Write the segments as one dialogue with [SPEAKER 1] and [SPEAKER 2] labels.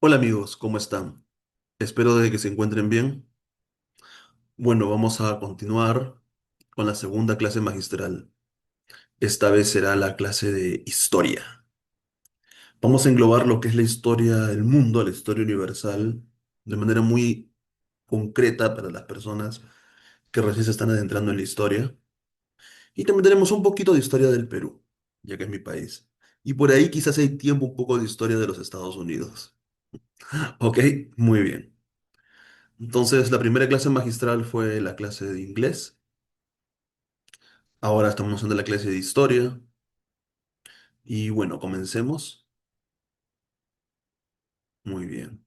[SPEAKER 1] Hola amigos, ¿cómo están? Espero de que se encuentren bien. Bueno, vamos a continuar con la segunda clase magistral. Esta vez será la clase de historia. Vamos a englobar lo que es la historia del mundo, la historia universal, de manera muy concreta para las personas que recién se están adentrando en la historia. Y también tenemos un poquito de historia del Perú, ya que es mi país. Y por ahí quizás hay tiempo un poco de historia de los Estados Unidos. Ok, muy bien. Entonces, la primera clase magistral fue la clase de inglés. Ahora estamos en la clase de historia. Y bueno, comencemos. Muy bien.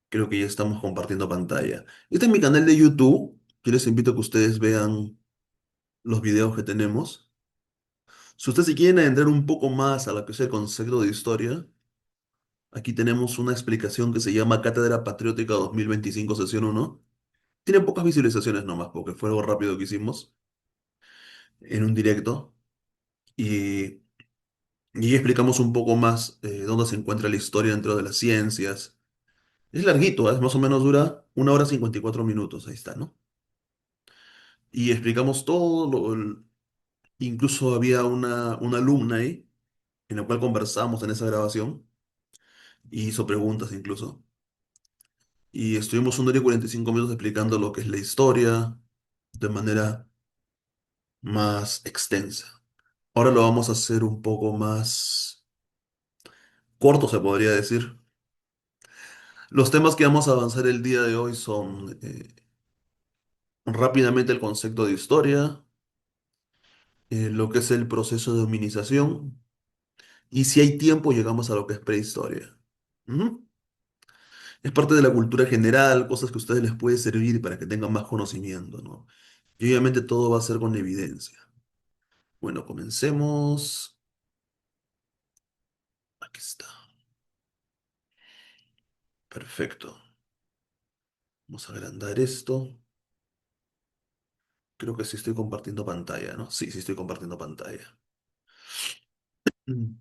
[SPEAKER 1] Creo que ya estamos compartiendo pantalla. Este es mi canal de YouTube. Yo les invito a que ustedes vean los videos que tenemos. Si ustedes se quieren adentrar un poco más a lo que es el concepto de historia, aquí tenemos una explicación que se llama Cátedra Patriótica 2025 Sesión 1. Tiene pocas visualizaciones nomás, porque fue algo rápido que hicimos en un directo. Y Y ahí explicamos un poco más dónde se encuentra la historia dentro de las ciencias. Es larguito, ¿eh? Más o menos dura 1 hora 54 minutos, ahí está, ¿no? Y explicamos todo, incluso había una alumna ahí, en la cual conversamos en esa grabación, y hizo preguntas incluso. Y estuvimos 1 hora y 45 minutos explicando lo que es la historia de manera más extensa. Ahora lo vamos a hacer un poco más corto, se podría decir. Los temas que vamos a avanzar el día de hoy son rápidamente el concepto de historia, lo que es el proceso de hominización y si hay tiempo llegamos a lo que es prehistoria. Ujú. Es parte de la cultura general, cosas que a ustedes les puede servir para que tengan más conocimiento, ¿no? Y obviamente todo va a ser con evidencia. Bueno, comencemos. Aquí está. Perfecto. Vamos a agrandar esto. Creo que sí estoy compartiendo pantalla, ¿no? Sí, sí estoy compartiendo pantalla. Mm.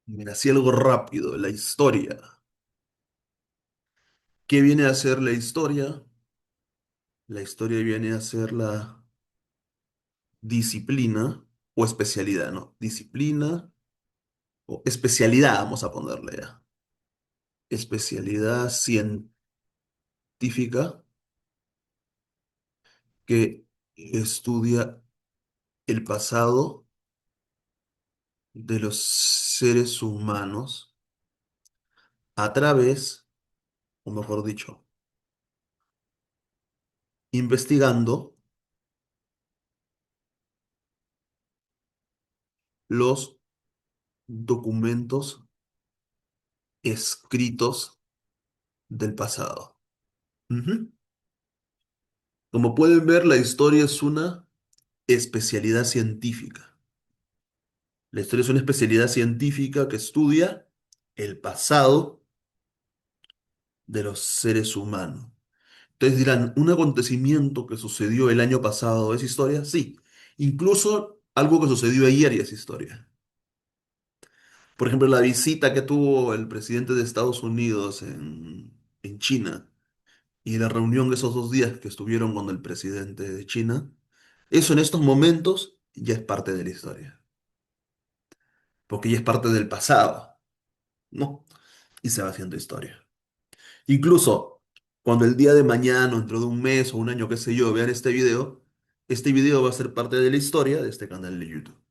[SPEAKER 1] Mira, así algo rápido, la historia. ¿Qué viene a ser la historia? La historia viene a ser la disciplina o especialidad, ¿no? Disciplina o especialidad, vamos a ponerle ya. Especialidad científica que estudia el pasado de los seres humanos a través, o mejor dicho, investigando los documentos escritos del pasado. Ujú. Como pueden ver, la historia es una especialidad científica. La historia es una especialidad científica que estudia el pasado de los seres humanos. Entonces dirán, ¿un acontecimiento que sucedió el año pasado es historia? Sí. Incluso algo que sucedió ayer ya es historia. Por ejemplo, la visita que tuvo el presidente de Estados Unidos en China y la reunión de esos 2 días que estuvieron con el presidente de China, eso en estos momentos ya es parte de la historia, porque ya es parte del pasado, ¿no? Y se va haciendo historia. Incluso cuando el día de mañana, o dentro de un mes o un año, qué sé yo, vean este video va a ser parte de la historia de este canal de YouTube.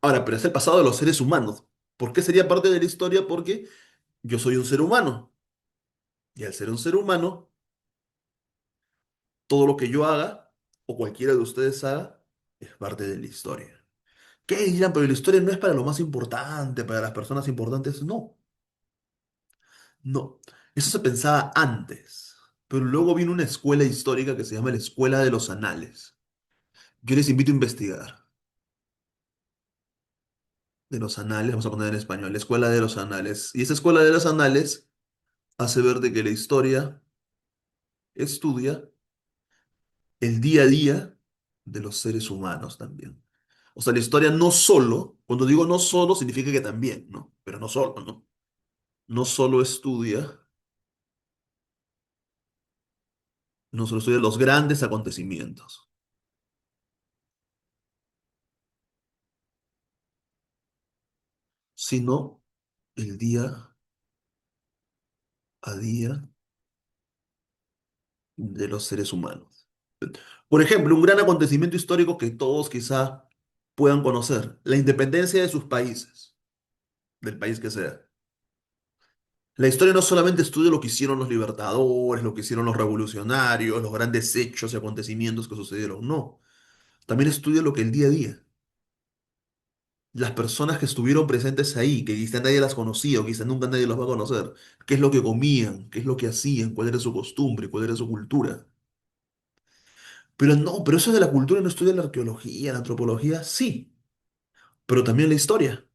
[SPEAKER 1] Ahora, pero es el pasado de los seres humanos. ¿Por qué sería parte de la historia? Porque yo soy un ser humano. Y al ser un ser humano, todo lo que yo haga, o cualquiera de ustedes haga, es parte de la historia. ¿Qué dirán? Pero la historia no es para lo más importante, para las personas importantes. No, no. Eso se pensaba antes. Pero luego vino una escuela histórica que se llama la Escuela de los Anales. Yo les invito a investigar de los anales, vamos a poner en español, la escuela de los anales. Y esa escuela de los anales hace ver de que la historia estudia el día a día de los seres humanos también. O sea, la historia no solo, cuando digo no solo, significa que también, ¿no? pero no solo, ¿no? No solo estudia, no solo estudia los grandes acontecimientos, sino el día a día de los seres humanos. Por ejemplo, un gran acontecimiento histórico que todos quizá puedan conocer, la independencia de sus países, del país que sea. La historia no solamente estudia lo que hicieron los libertadores, lo que hicieron los revolucionarios, los grandes hechos y acontecimientos que sucedieron, no. También estudia lo que el día a día, las personas que estuvieron presentes ahí, que quizá nadie las conocía o quizá nunca nadie los va a conocer, qué es lo que comían, qué es lo que hacían, cuál era su costumbre, cuál era su cultura. Pero no, pero eso de la cultura no estudia la arqueología, la antropología, sí, pero también la historia,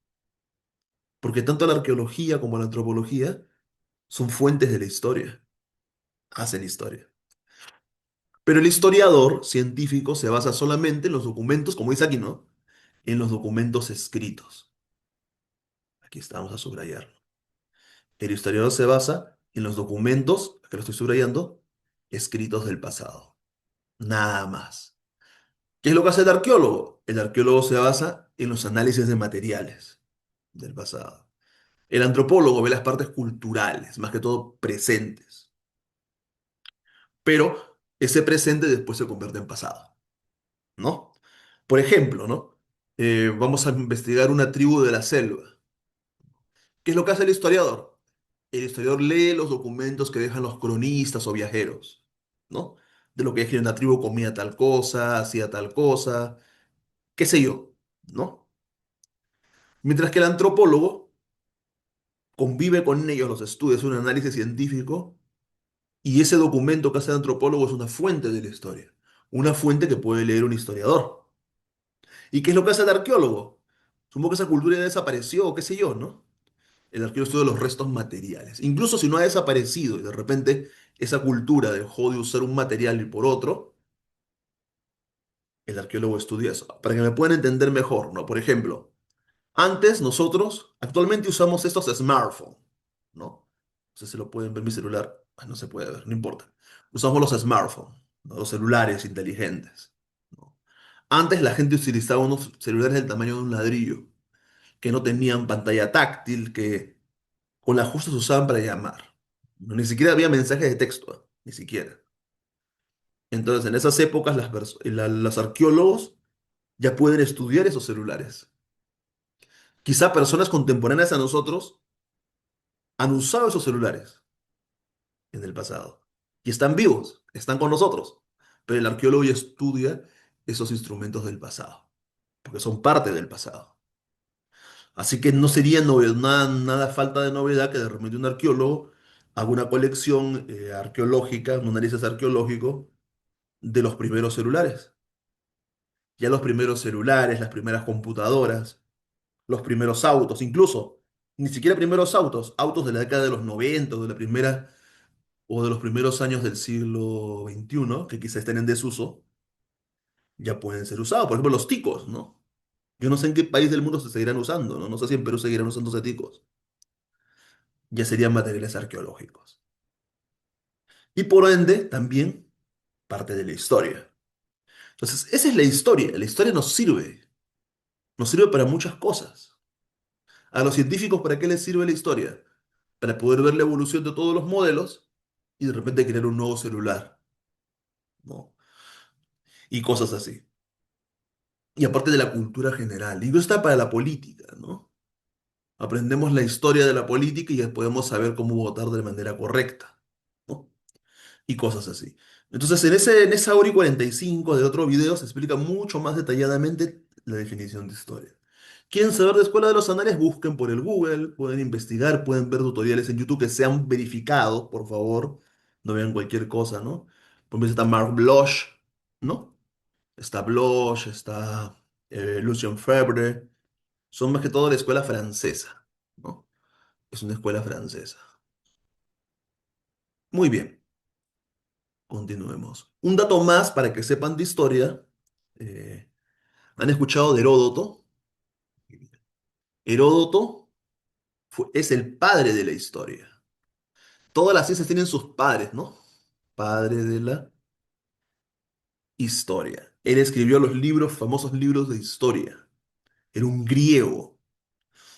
[SPEAKER 1] porque tanto la arqueología como la antropología son fuentes de la historia, hacen historia. Pero el historiador científico se basa solamente en los documentos, como dice aquí, ¿no? En los documentos escritos. Aquí estamos a subrayar. El historiador se basa en los documentos, que lo estoy subrayando, escritos del pasado. Nada más. ¿Qué es lo que hace el arqueólogo? El arqueólogo se basa en los análisis de materiales del pasado. El antropólogo ve las partes culturales, más que todo presentes. Pero ese presente después se convierte en pasado, ¿no? Por ejemplo, ¿no? Vamos a investigar una tribu de la selva. ¿Qué es lo que hace el historiador? El historiador lee los documentos que dejan los cronistas o viajeros, ¿no? De lo que es que una tribu comía tal cosa, hacía tal cosa, qué sé yo, ¿no? Mientras que el antropólogo convive con ellos, los estudia, es un análisis científico, y ese documento que hace el antropólogo es una fuente de la historia, una fuente que puede leer un historiador. ¿Y qué es lo que hace el arqueólogo? Supongo que esa cultura ya desapareció, qué sé yo, ¿no? El arqueólogo estudia los restos materiales. Incluso si no ha desaparecido y de repente esa cultura dejó de usar un material y por otro, el arqueólogo estudia eso. Para que me puedan entender mejor, ¿no? Por ejemplo, antes nosotros, actualmente usamos estos smartphones, ¿no? No sé si lo pueden ver en mi celular. Ah, no se puede ver, no importa. Usamos los smartphones, ¿no? Los celulares inteligentes, ¿no? Antes la gente utilizaba unos celulares del tamaño de un ladrillo, que no tenían pantalla táctil, que con la justa se usaban para llamar. Ni siquiera había mensajes de texto, ni siquiera. Entonces, en esas épocas, los arqueólogos ya pueden estudiar esos celulares. Quizá personas contemporáneas a nosotros han usado esos celulares en el pasado y están vivos, están con nosotros. Pero el arqueólogo ya estudia esos instrumentos del pasado, porque son parte del pasado. Así que no sería nada falta de novedad que de repente un arqueólogo haga una colección arqueológica, un análisis arqueológico de los primeros celulares. Ya los primeros celulares, las primeras computadoras, los primeros autos, incluso, ni siquiera primeros autos, autos de la década de los 90 o de la primera o de los primeros años del siglo XXI, que quizás estén en desuso, ya pueden ser usados. Por ejemplo, los ticos, ¿no? Yo no sé en qué país del mundo se seguirán usando, ¿no? No sé si en Perú seguirán usándose ticos. Ya serían materiales arqueológicos. Y por ende, también parte de la historia. Entonces, esa es la historia. La historia nos sirve para muchas cosas. A los científicos, ¿para qué les sirve la historia? Para poder ver la evolución de todos los modelos y de repente crear un nuevo celular, ¿no? Y cosas así. Y aparte de la cultura general. Y eso está para la política, ¿no? Aprendemos la historia de la política y ya podemos saber cómo votar de manera correcta, ¿no? Y cosas así. Entonces, en esa hora y 45 de otro video se explica mucho más detalladamente la definición de historia. ¿Quieren saber de Escuela de los Anales? Busquen por el Google, pueden investigar, pueden ver tutoriales en YouTube que sean verificados, por favor. No vean cualquier cosa, ¿no? Por ejemplo, está Marc Bloch, ¿no? Está Bloch, está Lucien Febvre. Son más que todo de la escuela francesa, ¿no? Es una escuela francesa. Muy bien, continuemos. Un dato más para que sepan de historia. eh, ¿Han escuchado de Heródoto? Heródoto Es el padre de la historia. Todas las ciencias tienen sus padres, ¿no? Padre de la historia. Él escribió los libros, famosos libros de historia. Era un griego,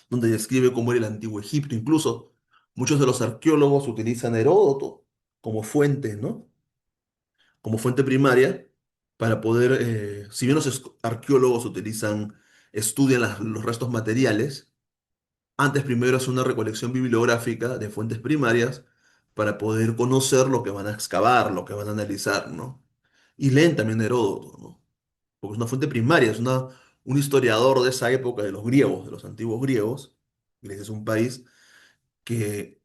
[SPEAKER 1] donde describe cómo era el antiguo Egipto. Incluso muchos de los arqueólogos utilizan Heródoto como fuente, ¿no? Como fuente primaria para poder, si bien los arqueólogos estudian los restos materiales, antes primero hace una recolección bibliográfica de fuentes primarias para poder conocer lo que van a excavar, lo que van a analizar, ¿no? Y leen también Heródoto, ¿no? Porque es una fuente primaria, un historiador de esa época, de los griegos, de los antiguos griegos. Grecia es un país que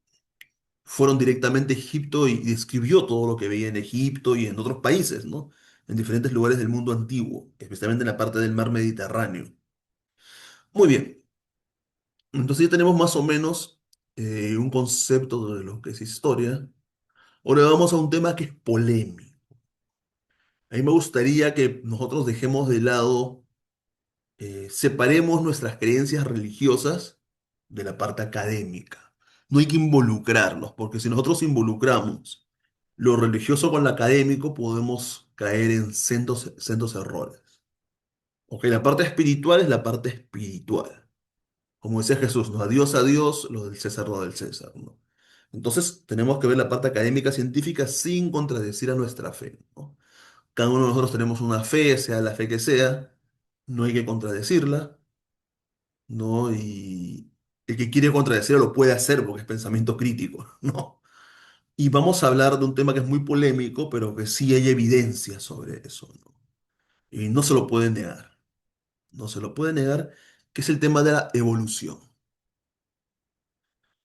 [SPEAKER 1] fueron directamente a Egipto y describió todo lo que veía en Egipto y en otros países, ¿no? En diferentes lugares del mundo antiguo, especialmente en la parte del mar Mediterráneo. Muy bien, entonces ya tenemos más o menos un concepto de lo que es historia. Ahora vamos a un tema que es polémico. A mí me gustaría que nosotros dejemos de lado, separemos nuestras creencias religiosas de la parte académica. No hay que involucrarlos, porque si nosotros involucramos lo religioso con lo académico, podemos caer en sendos errores. Ok, la parte espiritual es la parte espiritual. Como decía Jesús, ¿no? A Dios, lo del César, lo del César, ¿no? Entonces tenemos que ver la parte académica científica sin contradecir a nuestra fe, ¿no? Cada uno de nosotros tenemos una fe, sea la fe que sea, no hay que contradecirla, ¿no? Y el que quiere contradecirla lo puede hacer porque es pensamiento crítico, ¿no? Y vamos a hablar de un tema que es muy polémico, pero que sí hay evidencia sobre eso, ¿no? Y no se lo puede negar, no se lo puede negar, que es el tema de la evolución.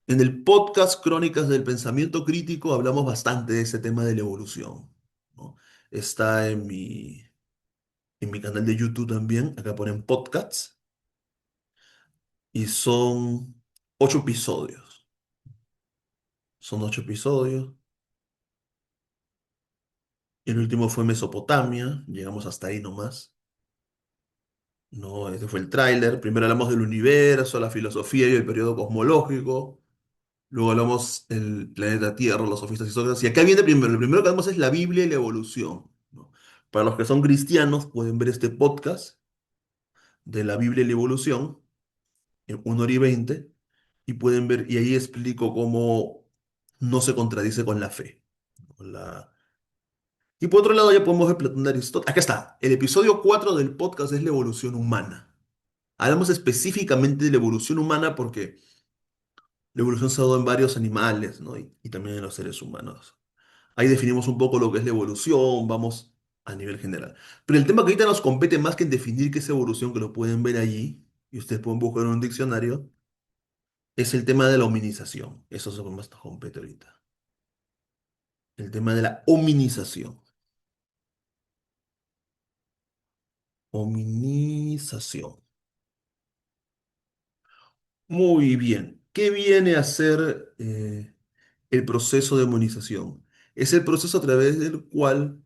[SPEAKER 1] En el podcast Crónicas del Pensamiento Crítico hablamos bastante de ese tema de la evolución, ¿no? Está en mi canal de YouTube también, acá ponen podcasts, y son 8 episodios. Son 8 episodios. Y el último fue Mesopotamia, llegamos hasta ahí nomás. No, este fue el tráiler. Primero hablamos del universo, la filosofía y el periodo cosmológico. Luego hablamos del planeta Tierra, los sofistas y Sócrates. Y acá viene primero. Lo primero que hablamos es la Biblia y la evolución, ¿no? Para los que son cristianos, pueden ver este podcast de la Biblia y la evolución en 1 hora y 20. Y pueden ver, y ahí explico cómo no se contradice con la fe. Con la... Y por otro lado, ya podemos ver Platón de Aristóteles. Acá está. El episodio 4 del podcast es la evolución humana. Hablamos específicamente de la evolución humana porque la evolución se ha dado en varios animales, ¿no? Y también en los seres humanos. Ahí definimos un poco lo que es la evolución, vamos a nivel general. Pero el tema que ahorita nos compete más que en definir qué es evolución, que lo pueden ver allí, y ustedes pueden buscar en un diccionario, es el tema de la hominización. Eso es lo que más nos compete ahorita. El tema de la hominización. Hominización. Muy bien. ¿Qué viene a ser el proceso de hominización? Es el proceso a través del cual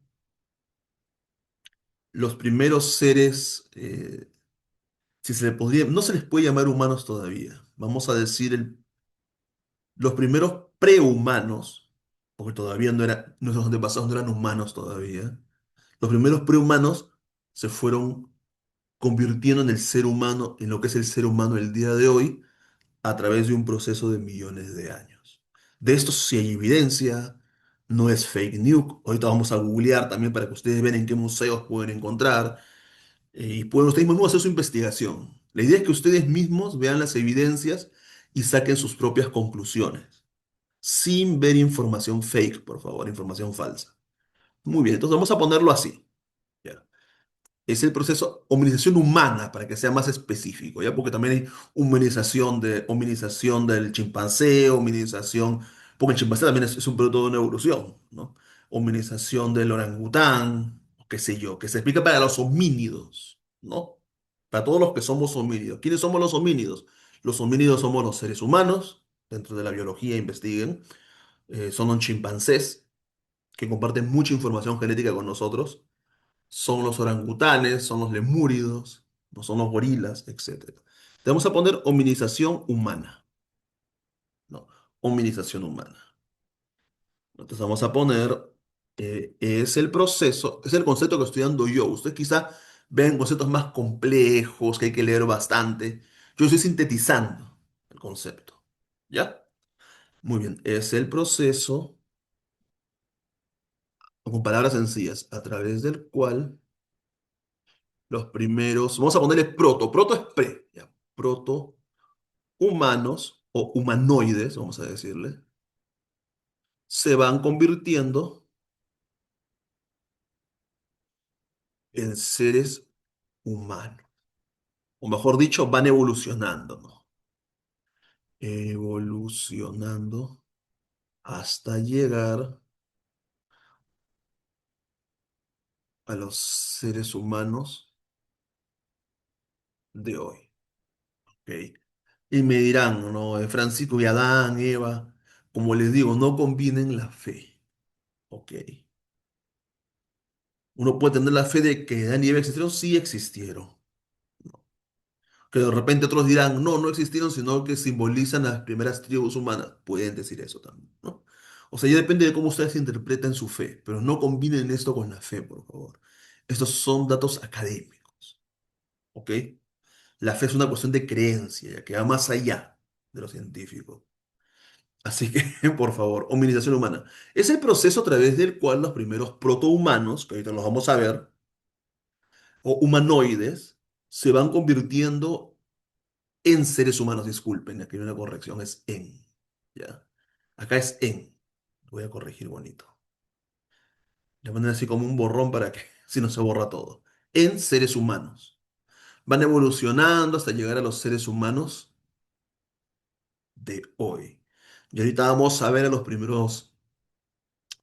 [SPEAKER 1] los primeros seres, si se le podría, no se les puede llamar humanos todavía. Vamos a decir los primeros prehumanos, porque todavía nuestros antepasados no eran humanos todavía. Los primeros prehumanos se fueron convirtiendo en el ser humano, en lo que es el ser humano el día de hoy, a través de un proceso de millones de años. De esto sí hay evidencia, no es fake news. Ahorita vamos a googlear también para que ustedes vean en qué museos pueden encontrar y pueden ustedes mismos hacer su investigación. La idea es que ustedes mismos vean las evidencias y saquen sus propias conclusiones, sin ver información fake, por favor, información falsa. Muy bien, entonces vamos a ponerlo así. ¿Ya? Es el proceso hominización humana, para que sea más específico, ¿ya? Porque también hay hominización del chimpancé, hominización, porque el chimpancé también es un producto de una evolución, ¿no? Hominización del orangután, qué sé yo, que se explica para los homínidos, ¿no? Para todos los que somos homínidos. ¿Quiénes somos los homínidos? Los homínidos somos los seres humanos, dentro de la biología investiguen, son los chimpancés, que comparten mucha información genética con nosotros, son los orangutanes, son los lemúridos, no son los gorilas, etcétera. Te vamos a poner hominización humana. hominización humana. Entonces vamos a poner, es el proceso, es el concepto que estoy dando yo. Ustedes quizá ven conceptos más complejos que hay que leer bastante. Yo estoy sintetizando el concepto. ¿Ya? Muy bien, es el proceso, con palabras sencillas, a través del cual los primeros, vamos a ponerle proto es pre, ¿ya? Proto humanos o humanoides, vamos a decirle, se van convirtiendo en seres humanos. O mejor dicho, van evolucionando, ¿no? Evolucionando hasta llegar a los seres humanos de hoy. ¿Ok? Y me dirán, ¿no? Francisco y Adán, Eva, como les digo, no combinen la fe. ¿Ok? Uno puede tener la fe de que Adán y Eva existieron, sí existieron. Que de repente otros dirán, no, no existieron, sino que simbolizan las primeras tribus humanas. Pueden decir eso también, ¿no? O sea, ya depende de cómo ustedes interpreten su fe, pero no combinen esto con la fe, por favor. Estos son datos académicos, ¿ok? La fe es una cuestión de creencia, ya que va más allá de lo científico. Así que, por favor, hominización humana. Es el proceso a través del cual los primeros protohumanos, que ahorita los vamos a ver, o humanoides, se van convirtiendo en seres humanos. Disculpen, aquí hay una corrección, es en. ¿Ya? Acá es en. Voy a corregir bonito. Le ponen así como un borrón para que si no se borra todo. En seres humanos. Van evolucionando hasta llegar a los seres humanos de hoy. Y ahorita vamos a ver a los primeros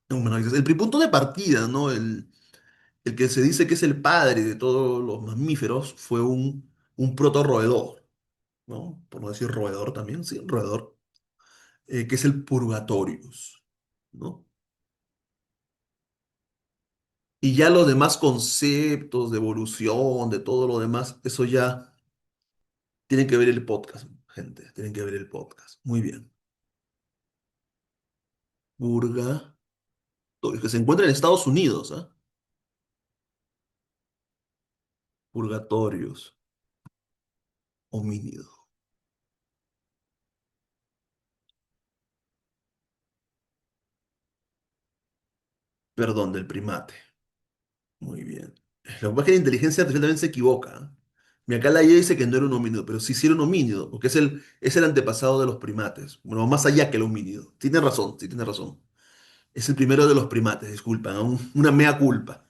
[SPEAKER 1] humanoides. El punto de partida, ¿no? El que se dice que es el padre de todos los mamíferos fue un protorroedor, ¿no? Por no decir roedor también, sí, roedor, que es el Purgatorius, ¿no? Y ya los demás conceptos de evolución, de todo lo demás, eso ya tienen que ver el podcast, gente, tienen que ver el podcast. Muy bien. Purgatorius, que se encuentra en Estados Unidos, ¿ah? Purgatorius, homínido, perdón, del primate. Muy bien. Lo que pasa es que la inteligencia artificial también se equivoca, ¿ah? Mira, acá la IA dice que no era un homínido, pero sí era un homínido, porque es el antepasado de los primates. Bueno, más allá que el homínido. Tiene razón, sí tiene razón. Es el primero de los primates, disculpa, ¿no? Una mea culpa.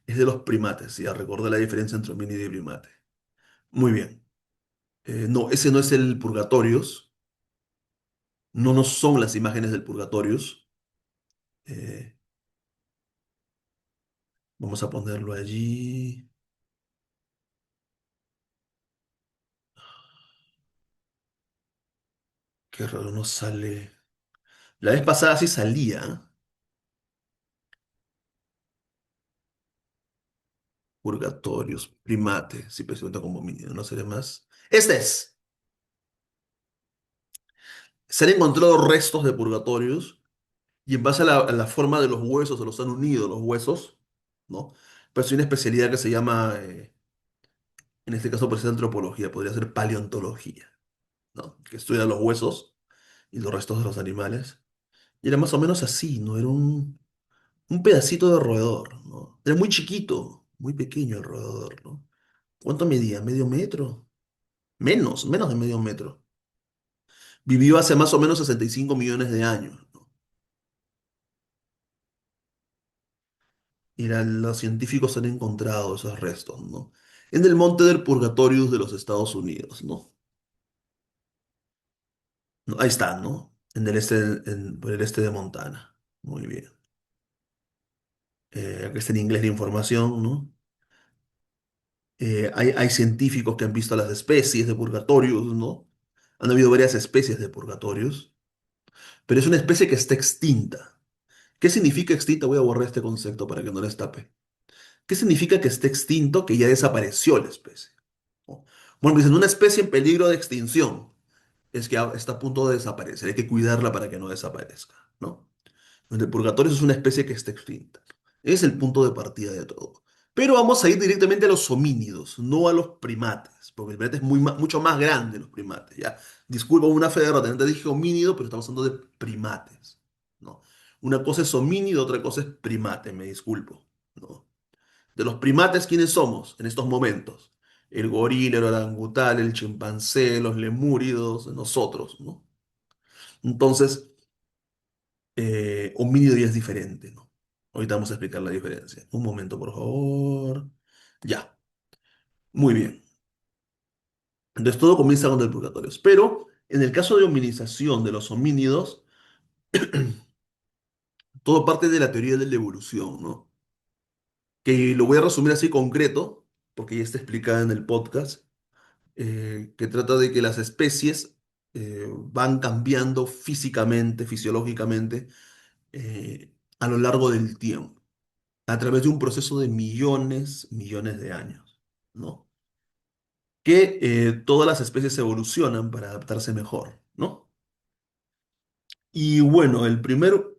[SPEAKER 1] Es de los primates, ya recordé la diferencia entre homínido y primate. Muy bien. No, ese no es el Purgatorius. No, no son las imágenes del Purgatorius. Eh, Vamos a ponerlo allí. Qué raro, no sale. La vez pasada sí salía. Purgatorius, primate, si presenta como homínido, no seré más. Este es. Se han encontrado restos de Purgatorius y en base a la forma de los huesos, se los han unido los huesos, ¿no? Pues hay una especialidad que se llama, en este caso, por ser antropología, podría ser paleontología, ¿no? Que estudia los huesos y los restos de los animales. Y era más o menos así, ¿no? Era un pedacito de roedor, ¿no? Era muy chiquito, muy pequeño el roedor, ¿no? ¿Cuánto medía? ¿Medio metro? Menos de medio metro. Vivió hace más o menos 65 millones de años, ¿no? Y los científicos han encontrado esos restos, ¿no? En el monte del Purgatorius de los Estados Unidos, ¿no? No, ahí está, ¿no? En el este, por el este de Montana. Muy bien. Aquí está en inglés la información, ¿no? Hay científicos que han visto las especies de Purgatorius, ¿no? Han habido varias especies de Purgatorius, pero es una especie que está extinta. ¿Qué significa extinta? Voy a borrar este concepto para que no les tape. ¿Qué significa que esté extinto? Que ya desapareció la especie, ¿no? Bueno, dicen una especie en peligro de extinción. es que está a punto de desaparecer. Hay que cuidarla para que no desaparezca, ¿no? El purgatorio es una especie que está extinta. Es el punto de partida de todo. Pero vamos a ir directamente a los homínidos, no a los primates, porque el primate es mucho más grande los primates, ¿ya? Disculpa una fe de rata, no te dije homínido, pero estamos hablando de primates, ¿no? Una cosa es homínido, otra cosa es primate, me disculpo, ¿no? De los primates, ¿quiénes somos en estos momentos? El gorila, el orangután, el chimpancé, los lemúridos, nosotros, ¿no? Entonces, homínido ya es diferente, ¿no? Ahorita vamos a explicar la diferencia. Un momento, por favor. Ya, muy bien. Entonces todo comienza con el purgatorio. Pero en el caso de hominización de los homínidos, todo parte de la teoría de la evolución, ¿no? Que lo voy a resumir así concreto, porque ya está explicada en el podcast, que trata de que las especies van cambiando físicamente, fisiológicamente, a lo largo del tiempo, a través de un proceso de millones, millones de años, ¿no? Que todas las especies evolucionan para adaptarse mejor, ¿no? Y bueno, el primer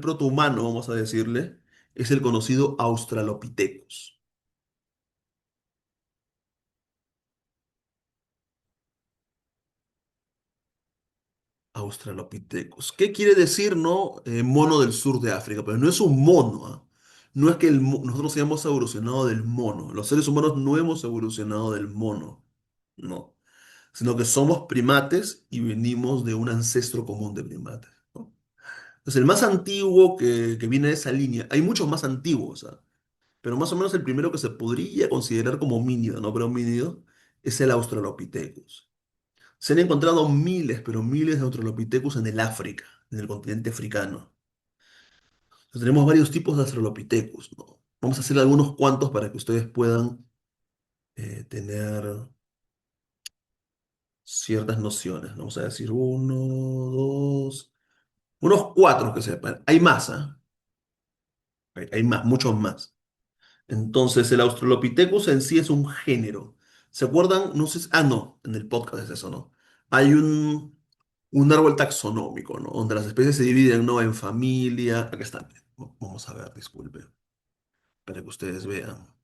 [SPEAKER 1] protohumano, vamos a decirle, es el conocido Australopithecus. Australopithecus. ¿Qué quiere decir, no? Mono del sur de África, pero no es un mono, ¿ah? No es que nosotros hayamos evolucionado del mono. Los seres humanos no hemos evolucionado del mono, no. Sino que somos primates y venimos de un ancestro común de primates, ¿no? Entonces, el más antiguo que viene de esa línea, hay muchos más antiguos, ¿ah? Pero más o menos el primero que se podría considerar como homínido, no pero homínido, es el Australopithecus. Se han encontrado miles, pero miles de Australopithecus en el África, en el continente africano. Entonces, tenemos varios tipos de Australopithecus, ¿no? Vamos a hacer algunos cuantos para que ustedes puedan tener ciertas nociones. Vamos a decir uno, dos, unos cuatro que sepan. Hay más, ¿ah? Hay más, muchos más. Entonces, el Australopithecus en sí es un género. ¿Se acuerdan? No sé no, en el podcast es eso, ¿no? Hay un árbol taxonómico, ¿no? Donde las especies se dividen, ¿no? En familia. Acá está. Vamos a ver, disculpe, para que ustedes vean.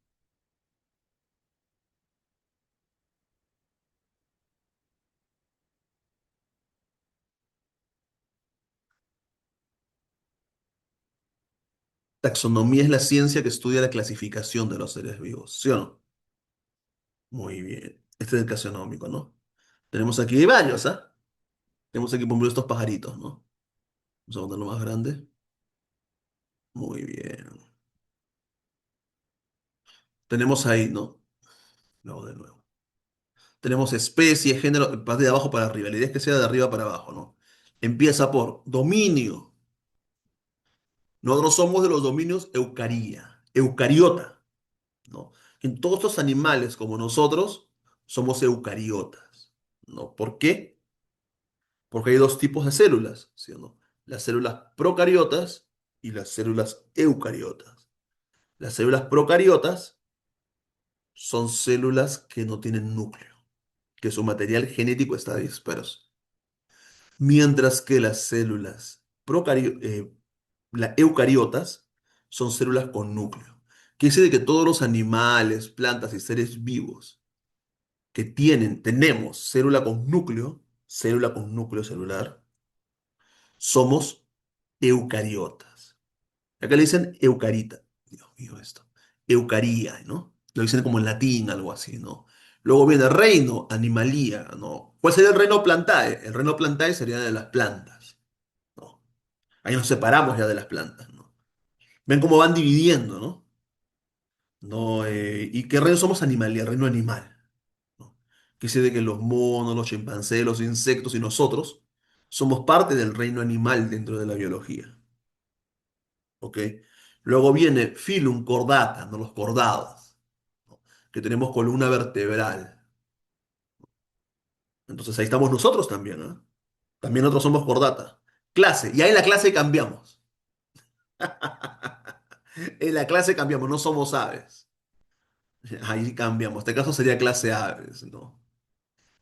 [SPEAKER 1] Taxonomía es la ciencia que estudia la clasificación de los seres vivos, ¿sí o no? Muy bien. Este es el taxonómico, ¿no? Tenemos aquí varios, ¿ah? Tenemos aquí, por ejemplo, estos pajaritos, ¿no? Vamos a ponerlo más grande. Muy bien. Tenemos ahí, ¿no? Luego de nuevo. Tenemos especie, género, va de abajo para arriba. La idea es que sea de arriba para abajo, ¿no? Empieza por dominio. Nosotros somos de los dominios eucariota, ¿no? En todos estos animales como nosotros somos eucariotas, ¿no? ¿Por qué? Porque hay dos tipos de células, ¿sí o no? Las células procariotas y las células eucariotas. Las células procariotas son células que no tienen núcleo, que su material genético está disperso. Mientras que las células las eucariotas son células con núcleo. Quiere decir que todos los animales, plantas y seres vivos que tenemos célula con núcleo celular, somos eucariotas. Acá le dicen eucarita. Dios mío, esto. Eucaría, ¿no? Lo dicen como en latín, algo así, ¿no? Luego viene reino, animalía, ¿no? ¿Cuál sería el reino plantae? El reino plantae sería de las plantas, ¿no? Ahí nos separamos ya de las plantas, ¿no? Ven cómo van dividiendo, ¿no? ¿No? ¿Y qué reino somos? Animalía, reino animal, ¿no? Que dice de que los monos, los chimpancés, los insectos y nosotros somos parte del reino animal dentro de la biología, ¿ok? Luego viene filum, cordata, ¿no? Los cordados, ¿no? Que tenemos columna vertebral. Entonces ahí estamos nosotros también, ¿eh? También nosotros somos cordata. Clase, y ahí en la clase cambiamos. En la clase cambiamos, no somos aves. Ahí cambiamos. En este caso sería clase aves, ¿no?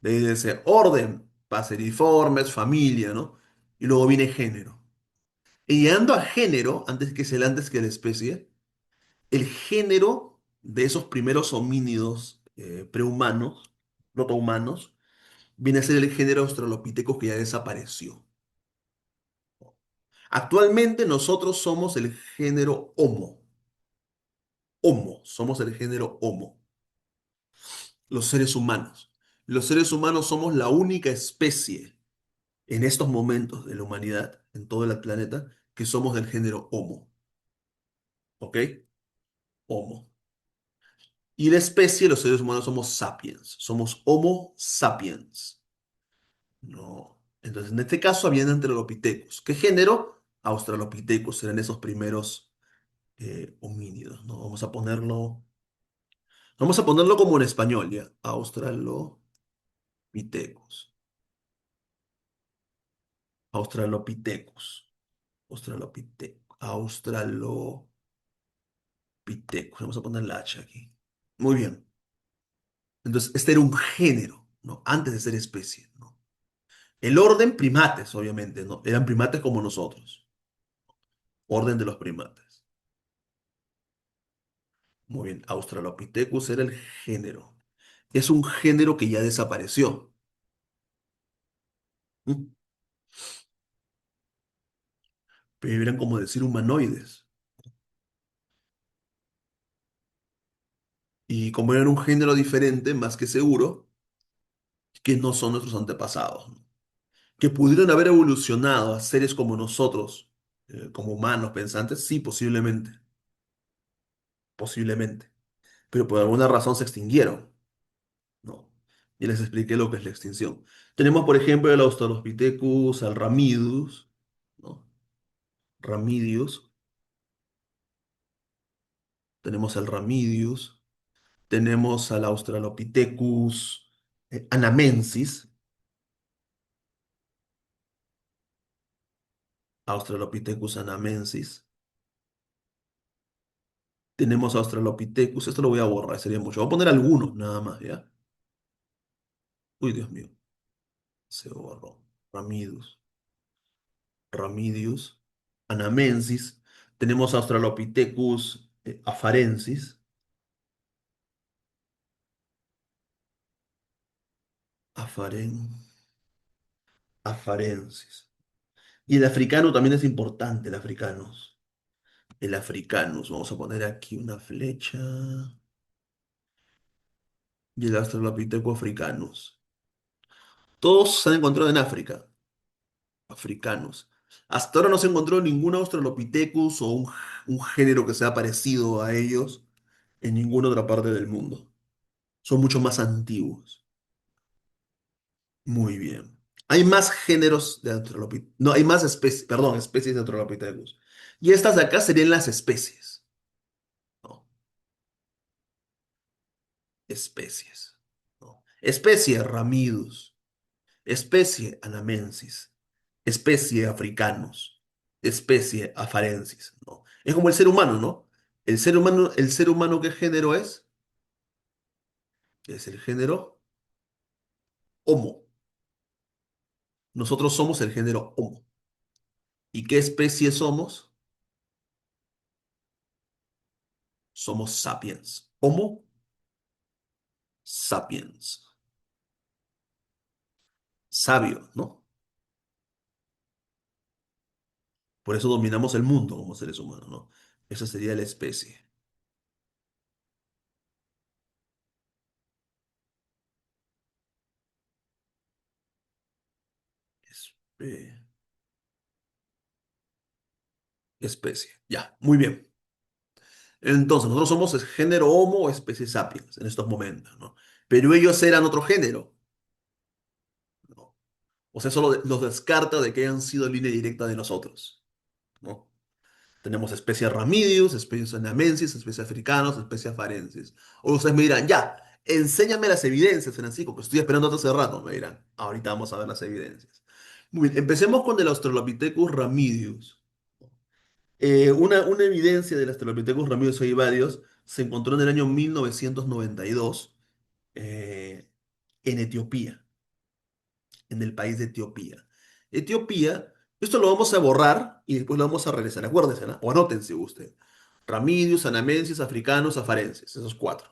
[SPEAKER 1] De ahí dice orden, paseriformes, familia, ¿no? Y luego viene género. Y llegando a género, antes que la especie, el género de esos primeros homínidos prehumanos, protohumanos, viene a ser el género Australopithecus que ya desapareció. Actualmente nosotros somos el género Homo. Homo, somos el género Homo, los seres humanos. Los seres humanos somos la única especie en estos momentos de la humanidad, en todo el planeta, que somos del género Homo. ¿Ok? Homo. Y la especie, los seres humanos somos sapiens, somos Homo sapiens. No. Entonces, en este caso habían Australopithecus. ¿Qué género? Australopithecus eran esos primeros homínidos, ¿no? Vamos a ponerlo como en español, ¿ya? Australopithecus. Australopithecus. Australopithecus. Vamos a poner la H aquí. Muy bien. Entonces, este era un género, ¿no? Antes de ser especie, ¿no? El orden, primates, obviamente, ¿no? Eran primates como nosotros. Orden de los primates. Muy bien. Australopithecus era el género. Es un género que ya desapareció. ¿Mm? Pero eran como decir humanoides. Y como eran un género diferente, más que seguro, que no son nuestros antepasados, ¿no? Que pudieron haber evolucionado a seres como nosotros, como humanos pensantes, sí, posiblemente, posiblemente. Pero por alguna razón se extinguieron, ¿no? Y les expliqué lo que es la extinción. Tenemos, por ejemplo, el Australopithecus, al Ramidus, ¿no? Ramidius, tenemos al Ramidius, tenemos al Australopithecus anamensis, Australopithecus anamensis. Tenemos Australopithecus, esto lo voy a borrar, sería mucho. Voy a poner algunos nada más, ¿ya? Uy, Dios mío, se borró. Ramidus, Ramidius, Anamensis. Tenemos Australopithecus afarensis, afaren, afarensis. Y el africano también es importante, el africanus. El africanus, vamos a poner aquí una flecha. Y el Australopithecus africanus. Todos se han encontrado en África. Africanos. Hasta ahora no se encontró ningún Australopithecus o un género que sea parecido a ellos en ninguna otra parte del mundo. Son mucho más antiguos. Muy bien. Hay más géneros de Australopithecus. No, hay más especies, perdón, especies de Australopithecus. Y estas de acá serían las especies. ¿No? Especies. ¿No? Especie Ramidus. Especie Anamensis. Especie Africanus. Especie Afarensis, ¿no? Es como el ser humano, ¿no? El ser humano, ¿qué género es? Es el género Homo. Nosotros somos el género Homo. ¿Y qué especie somos? Somos sapiens. Homo sapiens. Sabio, ¿no? Por eso dominamos el mundo como seres humanos, ¿no? Esa sería la especie. Espe- especie. Ya, muy bien. Entonces, nosotros somos el género Homo o especie sapiens en estos momentos, ¿no? Pero ellos eran otro género, ¿no? O sea, eso los descarta de que hayan sido línea directa de nosotros, ¿no? Tenemos especies Ramidius, especies Anamensis, especies africanos, especies farensis. O ustedes me dirán, ya, enséñame las evidencias, Francisco, que estoy esperando hace rato, me dirán. Ahorita vamos a ver las evidencias. Muy bien, empecemos con el Australopithecus ramidius. Una evidencia del Australopithecus ramidius, hay varios, se encontró en el año 1992 en Etiopía. en el país de Etiopía. Etiopía, esto lo vamos a borrar y después lo vamos a regresar. Acuérdense, ¿no? O anótense usted. Ramidius, anamensis, africanos, afarenses, esos cuatro.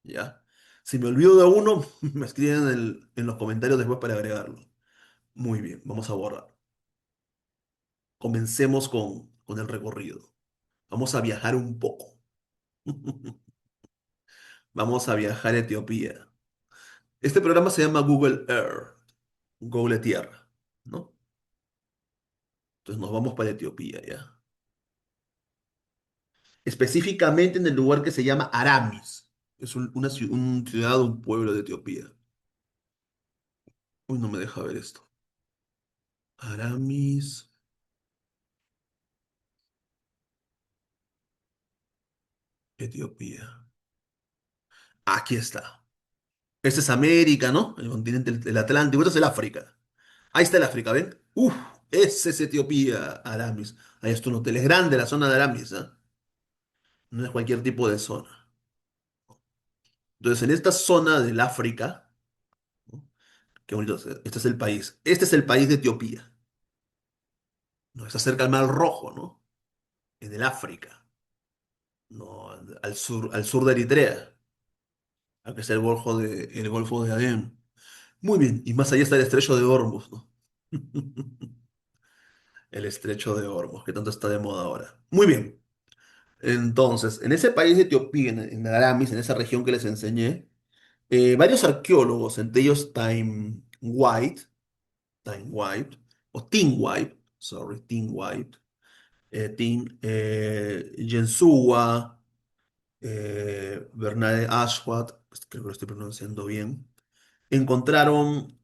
[SPEAKER 1] ¿Ya? Si me olvido de uno, me escriben en los comentarios después para agregarlo. Muy bien, vamos a borrar. Comencemos con el recorrido. Vamos a viajar un poco. Vamos a viajar a Etiopía. Este programa se llama Google Earth, Google Tierra, ¿no? Entonces nos vamos para Etiopía, ¿ya? Específicamente en el lugar que se llama Aramis. Es un ciudad, un pueblo de Etiopía. Uy, no me deja ver esto. Aramis, Etiopía. Aquí está. Este es América, ¿no? El continente, el Atlántico. Esto es el África. Ahí está el África, ¿ven? Uf, ese es Etiopía, Aramis. Ahí está un hotel. Es grande la zona de Aramis, ¿ah? No es cualquier tipo de zona. Entonces, en esta zona del África, ¿no? Qué bonito. Este es el país. Este es el país de Etiopía. No, está cerca al Mar Rojo, ¿no? En el África. No, al sur de Eritrea. Acá está el Golfo de Adén. Muy bien. Y más allá está el estrecho de Hormuz, ¿no? El estrecho de Hormuz, que tanto está de moda ahora. Muy bien. Entonces, en ese país de Etiopía, en Aramis, en esa región que les enseñé, varios arqueólogos, entre ellos Time White, o Tim White, sorry, Tim White, Jensua, Bernard Ashwat, pues, creo que lo estoy pronunciando bien, encontraron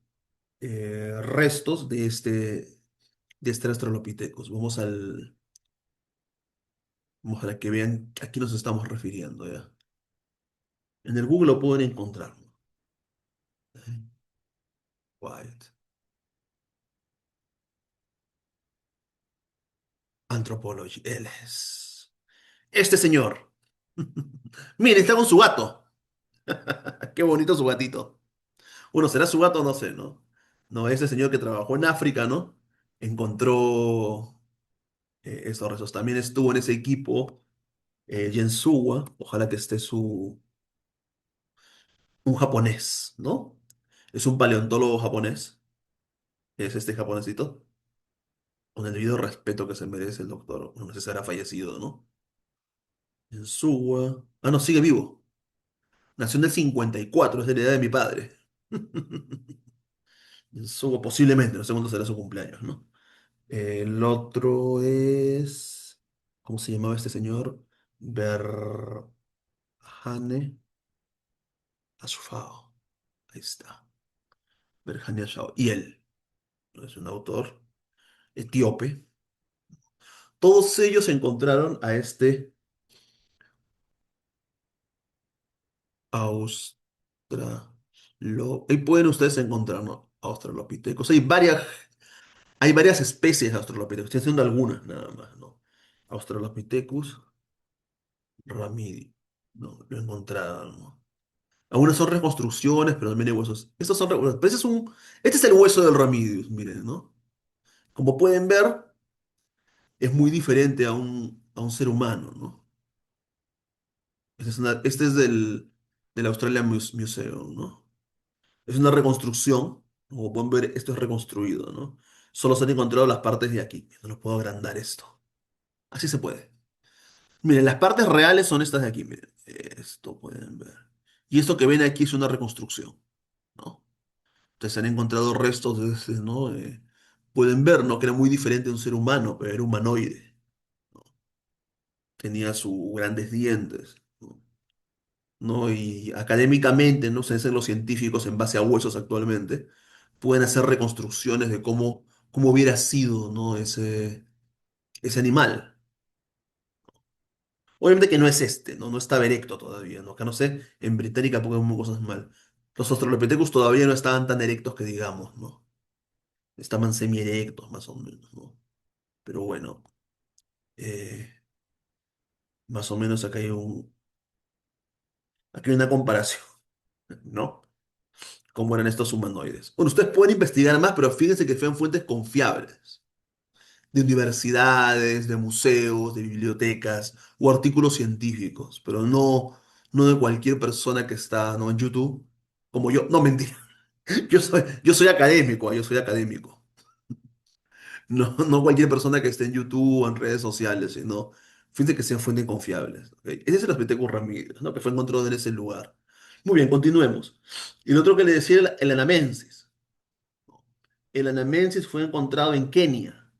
[SPEAKER 1] restos de este Australopithecus. Vamos a la que vean a qué nos estamos refiriendo, ¿ya? En el Google lo pueden encontrar, ¿no? White. Anthropology. Él es. Este señor. Mire, está con su gato. Qué bonito su gatito. Bueno, ¿será su gato? No sé, ¿no? No, ese señor que trabajó en África, ¿no? Encontró estos restos. También estuvo en ese equipo Jensuwa. Ojalá que esté un japonés, ¿no? Es un paleontólogo japonés. Es este japonesito. Con el debido respeto que se merece el doctor. No sé si será fallecido, ¿no? Jensuwa. Ah, no, sigue vivo. Nació en el 54, es de la edad de mi padre. Posiblemente, no sé cuándo será su cumpleaños, ¿no? El otro es. ¿Cómo se llamaba este señor? Berhane Asfaw. Ahí está. Berhane Asfaw. Y él, ¿no? Es un autor etíope. Todos ellos encontraron a este Ahí pueden ustedes encontrar, ¿no? Australopithecus. Hay varias especies de Australopithecus. Estoy haciendo algunas nada más, ¿no? Australopithecus ramidi. No, lo encontraron, ¿no? Algunas son reconstrucciones, pero también hay huesos. Estos son pero este es el hueso del Ramidius, miren, ¿no? Como pueden ver, es muy diferente a un ser humano, ¿no? Este es del Australian Museum, ¿no? Es una reconstrucción. Como pueden ver, esto es reconstruido, ¿no? Solo se han encontrado las partes de aquí. No lo puedo agrandar esto. Así se puede. Miren, las partes reales son estas de aquí, miren. Esto pueden ver. Y esto que ven aquí es una reconstrucción, ¿no? Entonces han encontrado restos de ese, ¿no? Pueden ver, ¿no? Que era muy diferente de un ser humano, pero era humanoide, ¿no? Tenía sus grandes dientes, ¿no? ¿No? Y académicamente, ¿no? Se hacen los científicos en base a huesos actualmente, pueden hacer reconstrucciones de cómo hubiera sido, ¿no? Ese animal. Obviamente que no es este, ¿no? No estaba erecto todavía, ¿no? Acá no sé, en Británica pongan cosas mal. Los Australopithecus todavía no estaban tan erectos que digamos, ¿no? Estaban semierectos más o menos, ¿no? Pero bueno, eh, más o menos acá hay una comparación, ¿no? cómo eran estos humanoides. Bueno, ustedes pueden investigar más, pero fíjense que sean fuentes confiables, de universidades, de museos, de bibliotecas o artículos científicos, pero no de cualquier persona que está, ¿no?, en YouTube, como yo. No, mentira. Yo soy académico, yo soy académico. No, no cualquier persona que esté en YouTube o en redes sociales, sino fíjense que sean fuentes confiables. ¿Ok? Ese es el Aspitegus Ramírez, ¿no?, que fue encontrado en ese lugar. Muy bien, continuemos. Y el otro que le decía era el Anamensis. El Anamensis fue encontrado en Kenia,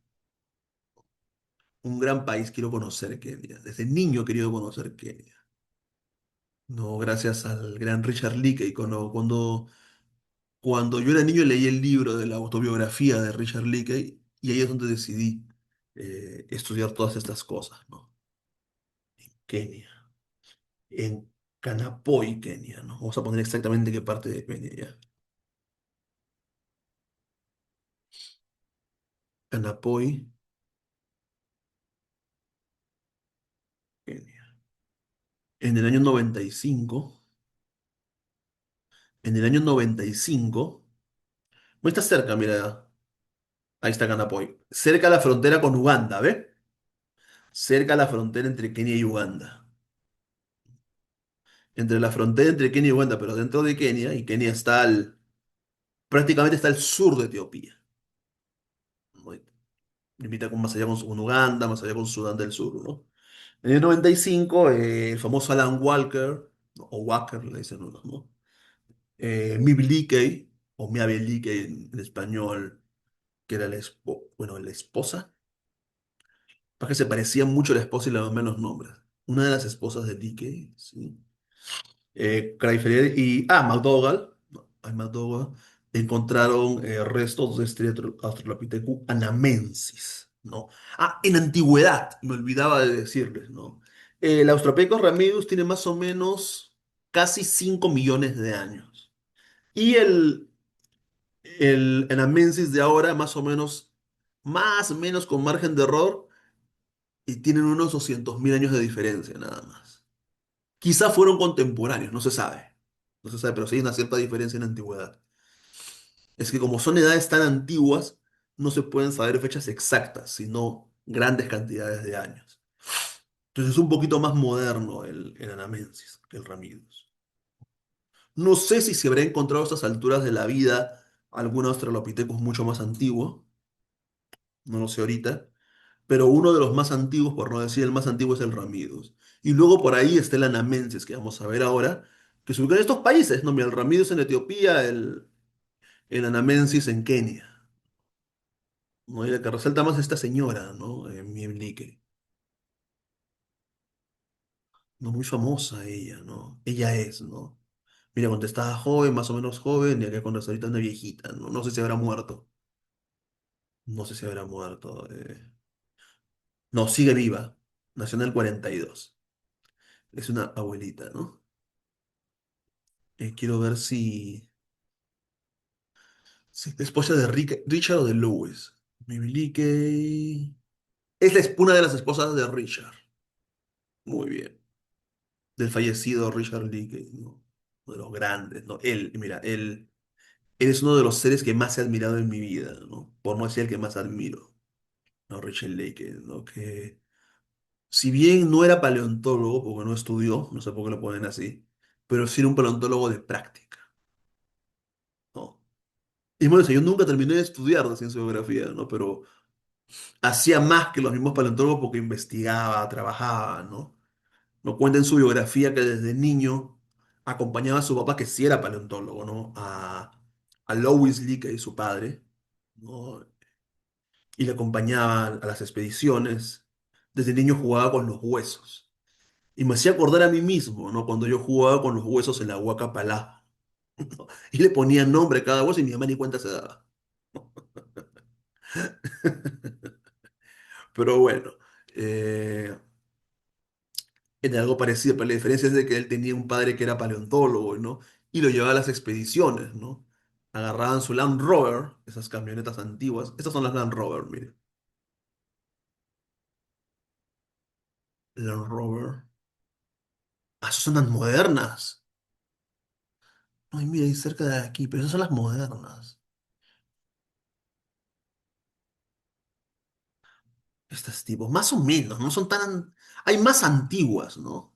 [SPEAKER 1] un gran país. Quiero conocer Kenia. Desde niño he querido conocer Kenia. No, gracias al gran Richard Leakey. Cuando yo era niño leí el libro de la autobiografía de Richard Leakey y ahí es donde decidí estudiar todas estas cosas, ¿no? Kenia, en Canapoy, Kenia, ¿no? Vamos a poner exactamente qué parte de Kenia ya. Canapoy, Kenia. En el año 95, en el año 95, no está cerca, mira, ahí está Canapoy, cerca a la frontera con Uganda, ¿ve? Cerca a la frontera entre Kenia y Uganda. Entre la frontera entre Kenia y Uganda, pero dentro de Kenia, y Kenia prácticamente está al sur de Etiopía, ¿no? Limita más allá con Uganda, más allá con Sudán del Sur, ¿no? En el 95, el famoso Alan Walker, ¿no?, o Walker, le dicen unos, ¿no? Mibi Leakey, o Miabe Leakey en español, que era bueno, la esposa, porque se parecían mucho a la esposa y le daban menos nombres. Una de las esposas de Leakey, ¿sí? Craig y McDougall, no, McDougall, encontraron restos de este Australopithecus anamensis, ¿no? En antigüedad, me olvidaba de decirles, ¿no? El Australopithecus ramidus tiene más o menos casi 5 millones de años. Y el anamensis de ahora, más o menos con margen de error, y tienen unos 200.000 años de diferencia, nada más. Quizá fueron contemporáneos, no se sabe. No se sabe, pero sí hay una cierta diferencia en antigüedad. Es que como son edades tan antiguas, no se pueden saber fechas exactas, sino grandes cantidades de años. Entonces es un poquito más moderno el Anamensis que el Ramidus. No sé si se habrá encontrado a estas alturas de la vida algún Australopithecus mucho más antiguo, no lo sé ahorita, pero uno de los más antiguos, por no decir el más antiguo, es el Ramidus. Y luego por ahí está el Anamensis, que vamos a ver ahora, que se ubica en estos países, ¿no? Mira, el Ramidus en Etiopía, el Anamensis en Kenia. ¿No? Y la que resalta más es esta señora, ¿no? Miemlique. No, muy famosa ella, ¿no? Ella es, ¿no? Mira, cuando estaba joven, más o menos joven, y acá cuando está ahorita una viejita, ¿no? No sé si habrá muerto. No sé si habrá muerto. No, sigue viva. Nació en el 42. Es una abuelita, ¿no? Quiero ver si es esposa de Richard o de Lewis. Miemlique. Es una de las esposas de Richard. Muy bien. Del fallecido Richard Leakey, ¿no? Uno de los grandes, ¿no? Mira, él es uno de los seres que más he admirado en mi vida, ¿no? Por no decir el que más admiro, ¿no? Richard Leakey, ¿no? Que si bien no era paleontólogo, porque no estudió, no sé por qué lo ponen así, pero sí era un paleontólogo de práctica, ¿no? Y bueno, yo nunca terminé de estudiar de ciencia y geografía, ¿no? Pero hacía más que los mismos paleontólogos porque investigaba, trabajaba, ¿no? No cuenta en su biografía que desde niño acompañaba a su papá, que sí era paleontólogo, ¿no? A Lois Leakey, su padre, ¿no? Y le acompañaba a las expediciones. Desde niño jugaba con los huesos. Y me hacía acordar a mí mismo, ¿no? Cuando yo jugaba con los huesos en la Huaca Palá. Y le ponía nombre a cada hueso y mi mamá ni cuenta se daba. Pero bueno, eh, en algo parecido, pero la diferencia es de que él tenía un padre que era paleontólogo, ¿no? Y lo llevaba a las expediciones, ¿no? Agarraban su Land Rover, esas camionetas antiguas. Estas son las Land Rover, mire. Land Rover. Son las modernas. Ay, mira, ahí cerca de aquí, pero esas son las modernas. Estas tipos, más o menos, no son tan... Hay más antiguas, ¿no?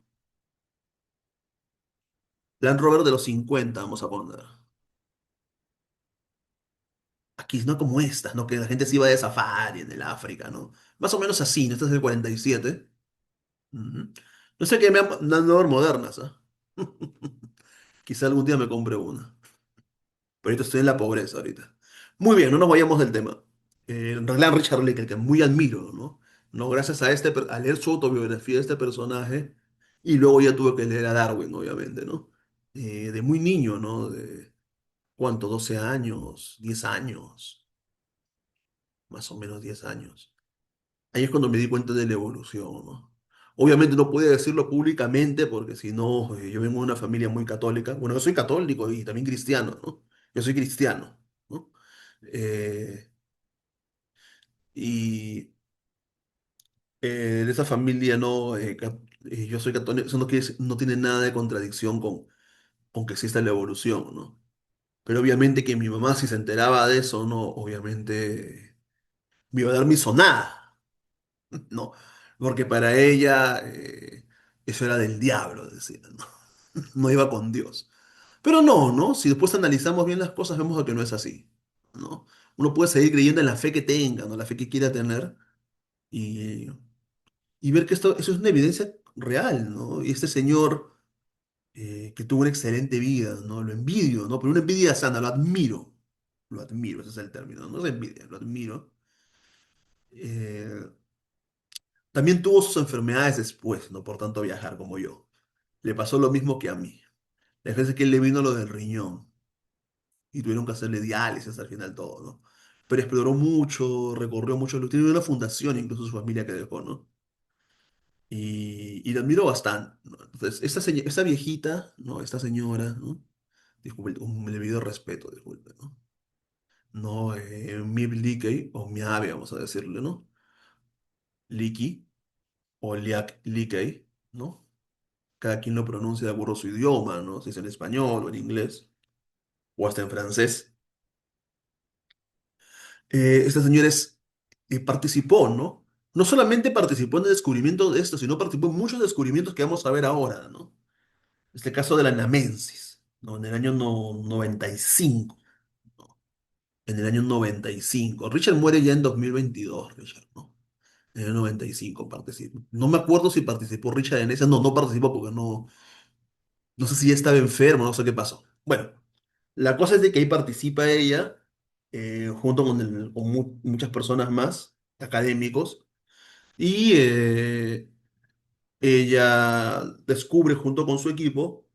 [SPEAKER 1] Land Rover de los 50 vamos a poner. Aquí no como estas, ¿no? Que la gente se iba de safari en el África, ¿no? Más o menos así, ¿no? Esta es del 47. Ujú. No sé qué me han dado modernas, ¿ah? Quizá algún día me compre una. Pero ahorita estoy en la pobreza ahorita. Muy bien, no nos vayamos del tema. En realidad Richard Linklater, que muy admiro, ¿no? No, gracias a a leer su autobiografía de este personaje, y luego ya tuve que leer a Darwin, obviamente, ¿no? De muy niño, ¿no? De, ¿cuánto? 12 años, 10 años, más o menos 10 años. Ahí es cuando me di cuenta de la evolución, ¿no? Obviamente no pude decirlo públicamente porque si no, yo vengo de una familia muy católica. Bueno, yo soy católico y también cristiano, ¿no? Yo soy cristiano, ¿no? Eh, y de esa familia, ¿no? Yo soy católico, eso no, no tiene nada de contradicción con que exista la evolución, ¿no? Pero obviamente que mi mamá, si se enteraba de eso, ¿no? Obviamente me iba a dar mi sonada. No, porque para ella eso era del diablo, decía, ¿no? No iba con Dios. Pero no, ¿no? Si después analizamos bien las cosas, vemos que no es así, ¿no? Uno puede seguir creyendo en la fe que tenga, ¿no? La fe que quiera tener y, y ver que eso es una evidencia real, ¿no? Y este señor que tuvo una excelente vida, ¿no? Lo envidio, ¿no? Pero una envidia sana, lo admiro, ese es el término, no es envidia, lo admiro. Eh, También tuvo sus enfermedades después, no por tanto viajar como yo. Le pasó lo mismo que a mí. La diferencia es que él le vino lo del riñón y tuvieron que hacerle diálisis al final todo, ¿no? Pero exploró mucho, recorrió mucho, tiene una fundación incluso su familia que dejó, ¿no? Y la admiro bastante, ¿no? Entonces, esta viejita, ¿no? Esta señora, ¿no? Disculpe, un debido respeto, disculpe, ¿no? No, Mib Leakey, o Miabe, vamos a decirle, ¿no? Leakey, o Liak Leakey, ¿no? Cada quien lo pronuncia de acuerdo a su idioma, ¿no? Si es en español o en inglés, o hasta en francés. Esta señora participó, ¿no? No solamente participó en el descubrimiento de esto, sino participó en muchos descubrimientos que vamos a ver ahora, ¿no? Este caso de la Namensis, ¿no? En el año 95, ¿no? En el año 95. Richard muere ya en 2022, Richard, ¿no? En el 95 participó. No me acuerdo si participó Richard en esa, no, no participó porque no sé si ya estaba enfermo, no sé qué pasó. Bueno, la cosa es de que ahí participa ella, junto con muchas personas más, académicos, y ella descubre junto con su equipo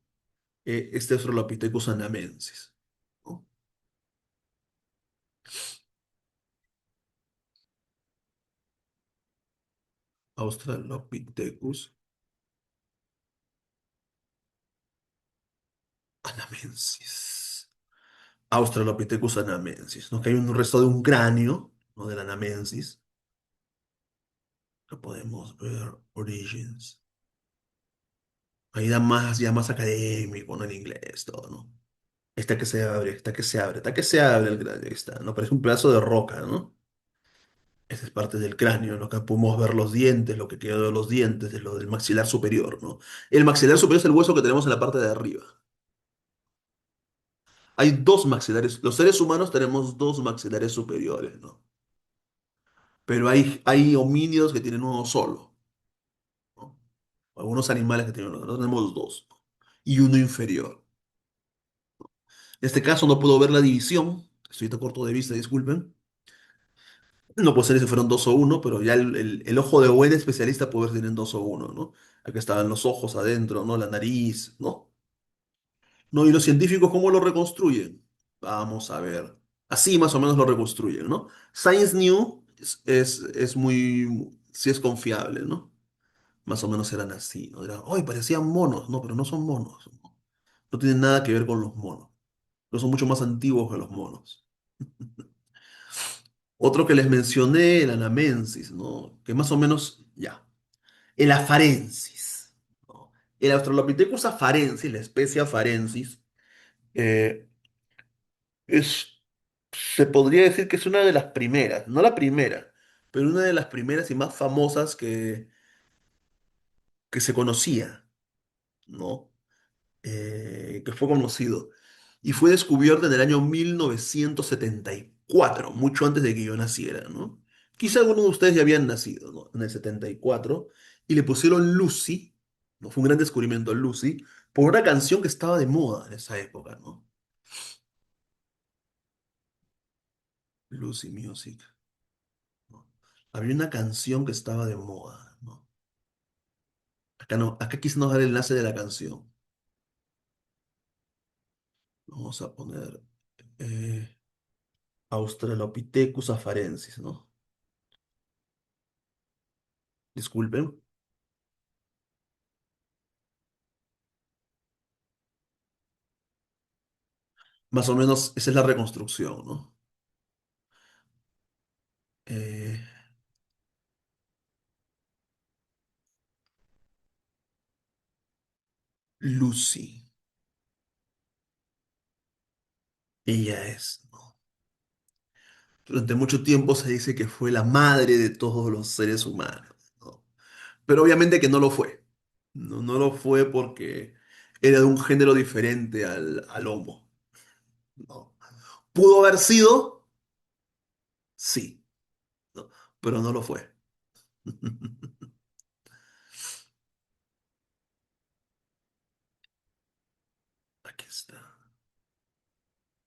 [SPEAKER 1] este Australopithecus anamensis, ¿no? Australopithecus anamensis. Australopithecus anamensis, ¿no? Que hay un resto de un cráneo, ¿no? Del anamensis, que podemos ver, origins. Ahí da más, ya más académico, ¿no? En inglés, todo, ¿no? Está que se abre, está que se abre, está que se abre el cráneo, ahí está, ¿no? Parece un pedazo de roca, ¿no? Esa es parte del cráneo, ¿no? Acá podemos ver los dientes, lo que quedó de los dientes, de lo del maxilar superior, ¿no? El maxilar superior es el hueso que tenemos en la parte de arriba. Hay dos maxilares, los seres humanos tenemos dos maxilares superiores, ¿no? Pero hay homínidos que tienen uno solo, ¿no? Algunos animales que tienen uno, nosotros tenemos dos, ¿no? Y uno inferior. En este caso no puedo ver la división, estoy tan corto de vista, disculpen. No puedo ser si fueron dos o uno, pero ya el ojo de buen especialista puede ver si tienen dos o uno, ¿no? Aquí estaban los ojos adentro, ¿no? La nariz, ¿no? ¿No? ¿Y los científicos cómo lo reconstruyen? Vamos a ver. Así más o menos lo reconstruyen, ¿no? Science New es muy, sí es confiable, ¿no? Más o menos eran así, ¿no? Eran, ¡ay, parecían monos! No, pero no son monos. No tienen nada que ver con los monos. No son mucho más antiguos que los monos. Otro que les mencioné, el anamensis, ¿no? Que más o menos, ya. El afarensis, ¿no? El Australopithecus afarensis, la especie afarensis, Eh, es, Se podría decir que es una de las primeras, no la primera, pero una de las primeras y más famosas que se conocía, ¿no? Que fue conocido. Y fue descubierto en el año 1974, mucho antes de que yo naciera, ¿no? Quizá algunos de ustedes ya habían nacido, ¿no? En el 74, y le pusieron Lucy, ¿no? Fue un gran descubrimiento Lucy, por una canción que estaba de moda en esa época, ¿no? Lucy Music, ¿no? Había una canción que estaba de moda, ¿no? Acá no, acá quise nos dar el enlace de la canción. Vamos a poner eh, Australopithecus afarensis, ¿no? Disculpen. Más o menos esa es la reconstrucción, ¿no? Eh, Lucy, ella es, ¿no? Durante mucho tiempo se dice que fue la madre de todos los seres humanos, ¿no? Pero obviamente que no lo fue. No, no lo fue porque era de un género diferente al Homo, ¿no? ¿Pudo haber sido? Sí, ¿no? Pero no lo fue. Aquí está.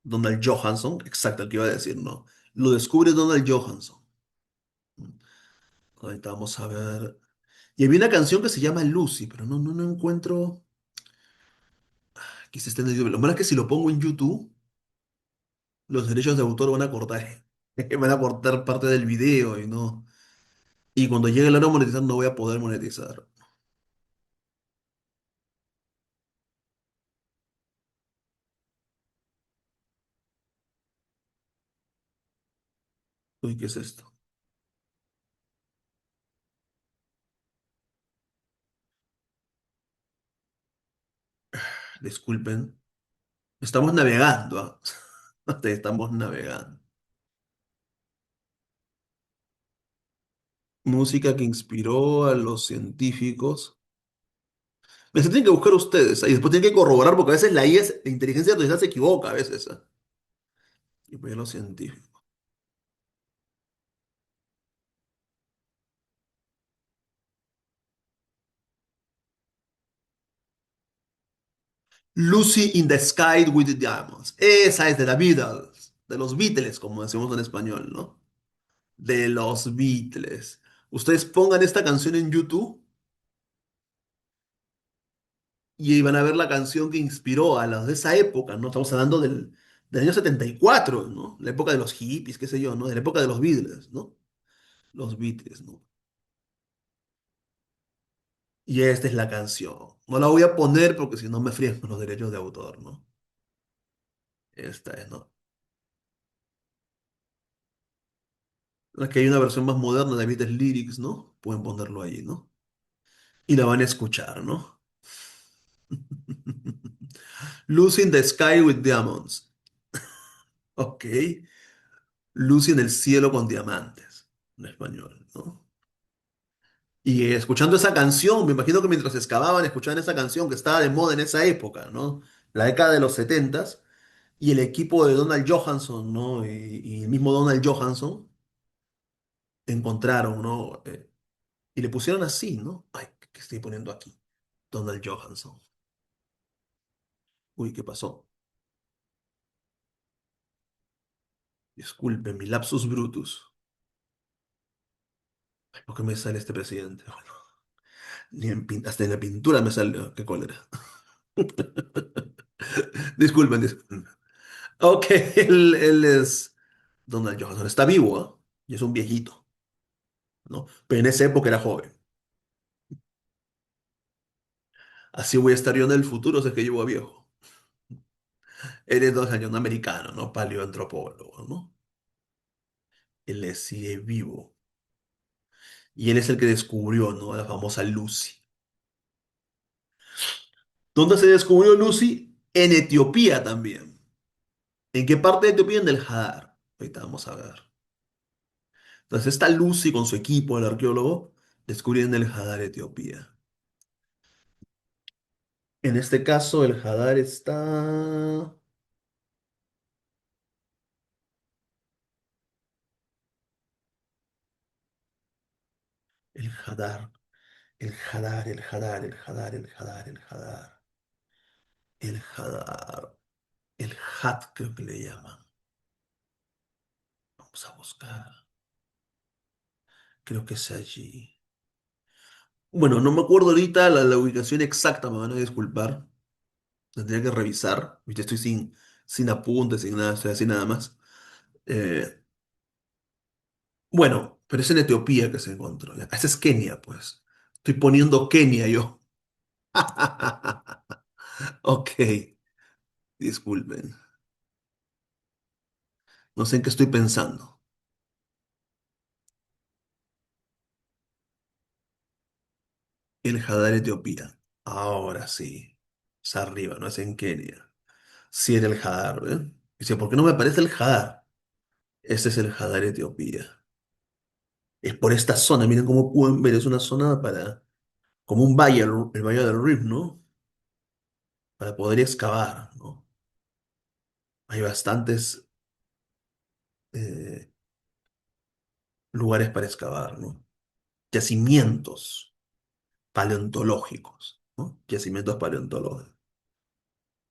[SPEAKER 1] Donald Johansson, exacto, el que iba a decir, ¿no? Lo descubre Donald Johansson. Ahorita vamos a ver. Y había una canción que se llama Lucy, pero no encuentro. Aquí se está en el video. Lo malo es que si lo pongo en YouTube, los derechos de autor van a cortar. Van a cortar parte del video y no. Y cuando llegue la hora de monetizar, no voy a poder monetizar. Uy, ¿qué es esto? Disculpen. Estamos navegando. ¿Ah? Estamos navegando. Música que inspiró a los científicos. Me se tienen que buscar ustedes. Y después tienen que corroborar porque a veces la inteligencia artificial se equivoca a veces. ¿Ah? Y pues los científicos. Lucy in the Sky with the Diamonds. Esa es de la Beatles, de los Beatles, como decimos en español, ¿no? De los Beatles. Ustedes pongan esta canción en YouTube y van a ver la canción que inspiró a los de esa época, ¿no? Estamos hablando del año 74, ¿no? La época de los hippies, qué sé yo, ¿no? De la época de los Beatles, ¿no? Los Beatles, ¿no? Y esta es la canción. No la voy a poner porque si no me fríen con los derechos de autor, ¿no? Esta es, ¿no? Es que hay una versión más moderna de Beatles Lyrics, ¿no? Pueden ponerlo ahí, ¿no? Y la van a escuchar, ¿no? Lucy in the Sky with Diamonds. Ok. Lucy en el cielo con diamantes. En español, ¿no? Y escuchando esa canción, me imagino que mientras excavaban, escuchaban esa canción que estaba de moda en esa época, ¿no? La década de los setentas. Y el equipo de Donald Johansson, ¿no? Y el mismo Donald Johansson encontraron, ¿no? Y le pusieron así, ¿no? Ay, ¿qué estoy poniendo aquí? Donald Johansson. Uy, ¿qué pasó? Disculpe, mi lapsus brutus. ¿Por qué me sale este presidente? Bueno, hasta en la pintura me sale. Qué cólera. Disculpen, disculpen. Ok, él es Donald Johansson. Está vivo, ¿ah? Y es un viejito, ¿no? Pero en esa época era joven. Así voy a estar yo en el futuro si es que llevo a viejo. Él es 2 años, un americano, ¿no? Paleoantropólogo, ¿no? Él sigue vivo. Y él es el que descubrió, ¿no? La famosa Lucy. ¿Dónde se descubrió Lucy? En Etiopía también. ¿En qué parte de Etiopía? En el Hadar. Ahorita vamos a ver. Entonces, esta Lucy con su equipo, el arqueólogo, descubrieron el Hadar, Etiopía. En este caso, el Hadar está... El Hadar, el Hadar, el Hadar, el Hadar, el Hadar, el Hadar, el Hadar, el Had creo que le llaman. Vamos a buscar. Creo que es allí. Bueno, no me acuerdo ahorita la ubicación exacta, me van a disculpar. Tendría que revisar. Viste, estoy sin apuntes, sin nada, estoy así nada más. Eh, bueno, pero es en Etiopía que se encontró. Esa es Kenia, pues. Estoy poniendo Kenia yo. Ok, disculpen. No sé en qué estoy pensando. El Hadar, Etiopía. Ahora sí. Es arriba, no es en Kenia. Sí era el Hadar, ¿eh? Dice, ¿por qué no me aparece el Hadar? Ese es el Hadar, Etiopía. Es por esta zona, miren cómo pueden ver, es una zona para, como un valle, el valle del Rift, ¿no? Para poder excavar, ¿no? Hay bastantes eh, lugares para excavar, ¿no? Yacimientos paleontológicos, ¿no? Yacimientos paleontológicos.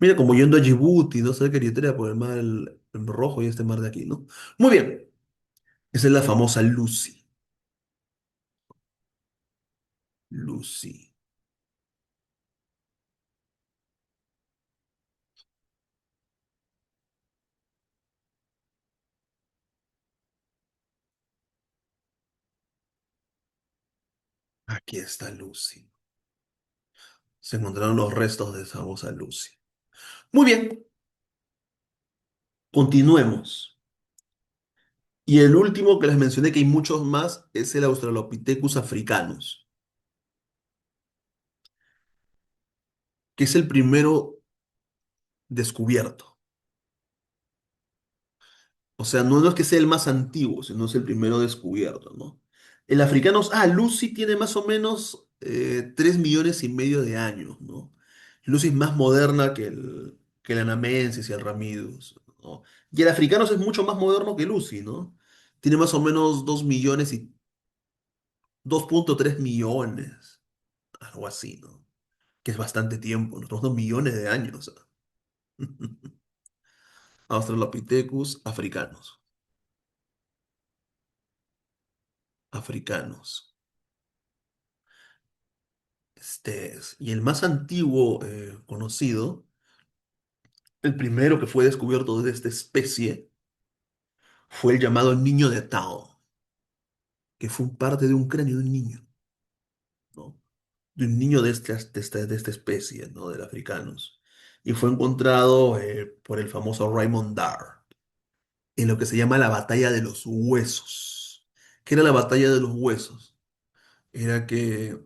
[SPEAKER 1] Mira, como yendo a Djibouti, no sé qué Eritrea por el mar el Rojo y este mar de aquí, ¿no? Muy bien, esa es la famosa Lucy. Lucy. Aquí está Lucy. Se encontraron los restos de esa famosa Lucy. Muy bien, continuemos. Y el último que les mencioné, que hay muchos más, es el Australopithecus africanus, que es el primero descubierto. O sea, no es que sea el más antiguo, sino es el primero descubierto, ¿no? El africanus, Lucy tiene más o menos 3,5 millones de años, ¿no? Lucy es más moderna que el Anamensis y el Ramidus, ¿no? Y el africanus es mucho más moderno que Lucy, ¿no? Tiene más o menos 2,3 millones, algo así, ¿no? Que es bastante tiempo, ¿no? Unos 2 millones de años. Australopithecus africanos. Africanos. Y el más antiguo conocido, el primero que fue descubierto de esta especie, fue el llamado niño de Tao, que fue parte de un cráneo de un niño, ¿no? De un niño de esta especie, ¿no? Del africanos. Y fue encontrado por el famoso Raymond Darr en lo que se llama la batalla de los huesos. ¿Qué era la batalla de los huesos? Era que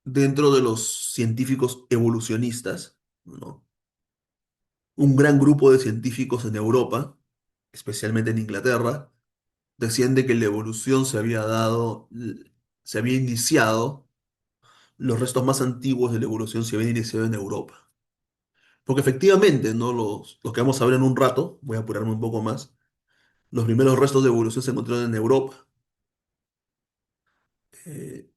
[SPEAKER 1] dentro de los científicos evolucionistas, ¿no? Un gran grupo de científicos en Europa, especialmente en Inglaterra, decían de que la evolución se había iniciado, los restos más antiguos de la evolución se habían iniciado en Europa. Porque efectivamente, ¿no? Los que vamos a ver en un rato, voy a apurarme un poco más, los primeros restos de evolución se encontraron en Europa.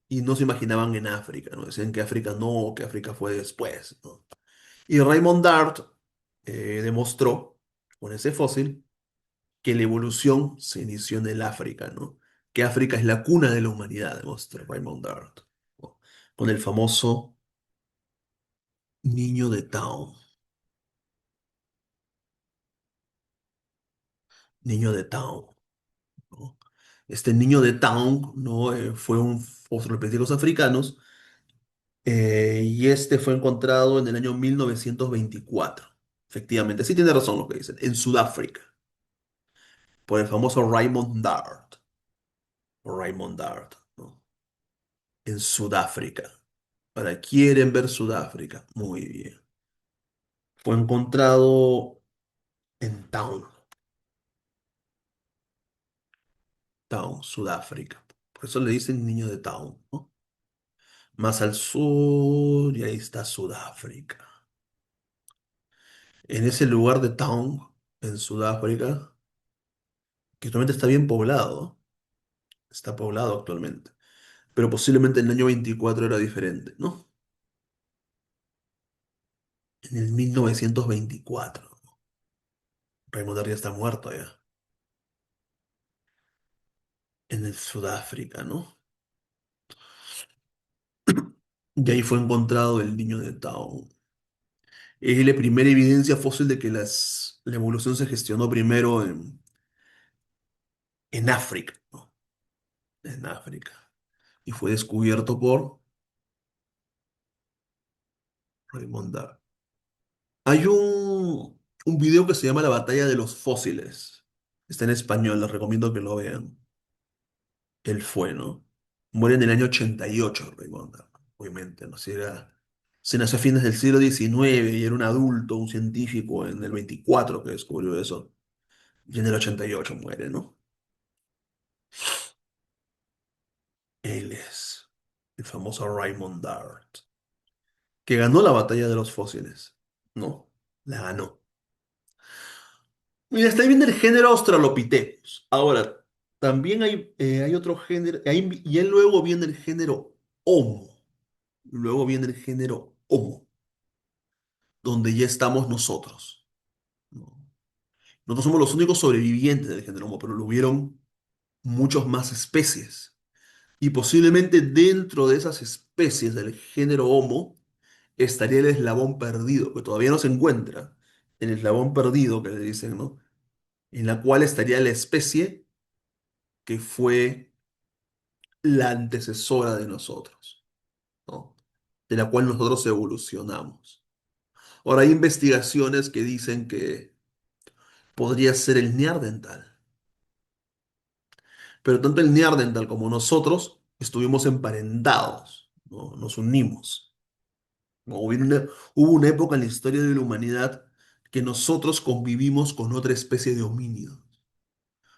[SPEAKER 1] Y no se imaginaban en África, ¿no? Decían que África no, que África fue después, ¿no? Y Raymond Dart demostró con ese fósil que la evolución se inició en el África, ¿no? Que África es la cuna de la humanidad, demostró Raymond Dart, ¿no? Con el famoso niño de Town, niño de Town, ¿no? Este niño de Town, ¿no? Fue un australopithecus africanos y este fue encontrado en el año 1924. Efectivamente, sí tiene razón lo que dicen, en Sudáfrica, por el famoso Raymond Dart, o Raymond Dart, ¿no? En Sudáfrica. Ahora, ¿quieren ver Sudáfrica? Muy bien. Fue encontrado en Town, Sudáfrica. Por eso le dicen niño de Town, ¿no? Más al sur, y ahí está Sudáfrica. En ese lugar de Town, en Sudáfrica, que actualmente está bien poblado, está poblado actualmente, pero posiblemente en el año 24 era diferente, ¿no? En el 1924, Raymond Darío está muerto ya, en el Sudáfrica, ¿no? Y ahí fue encontrado el niño de Town. Es la primera evidencia fósil de que la evolución se gestionó primero en África, ¿no? En África. Y fue descubierto por Raymond Darío. Hay un video que se llama La Batalla de los Fósiles. Está en español, les recomiendo que lo vean. Él fue, ¿no? Muere en el año 88, Raimonda, obviamente, ¿no? Se nació a fines del siglo XIX y era un adulto, un científico en el 24 que descubrió eso. Y en el 88 muere, ¿no? Él es el famoso Raymond Dart, que ganó la batalla de los fósiles, ¿no? La ganó. Mira, hasta ahí viene el género Australopithecus. Ahora, también hay otro género, y ahí luego viene el género Homo. Luego viene el género Homo, donde ya estamos nosotros, ¿no? Nosotros somos los únicos sobrevivientes del género Homo, pero lo hubieron muchas más especies. Y posiblemente dentro de esas especies del género Homo estaría el eslabón perdido, que todavía no se encuentra. El eslabón perdido que le dicen, ¿no? En la cual estaría la especie que fue la antecesora de nosotros, ¿no? De la cual nosotros evolucionamos. Ahora hay investigaciones que dicen que podría ser el Neandertal, pero tanto el Neandertal como nosotros estuvimos emparentados, ¿no? Nos unimos, ¿no? Hubo una época en la historia de la humanidad que nosotros convivimos con otra especie de homínidos.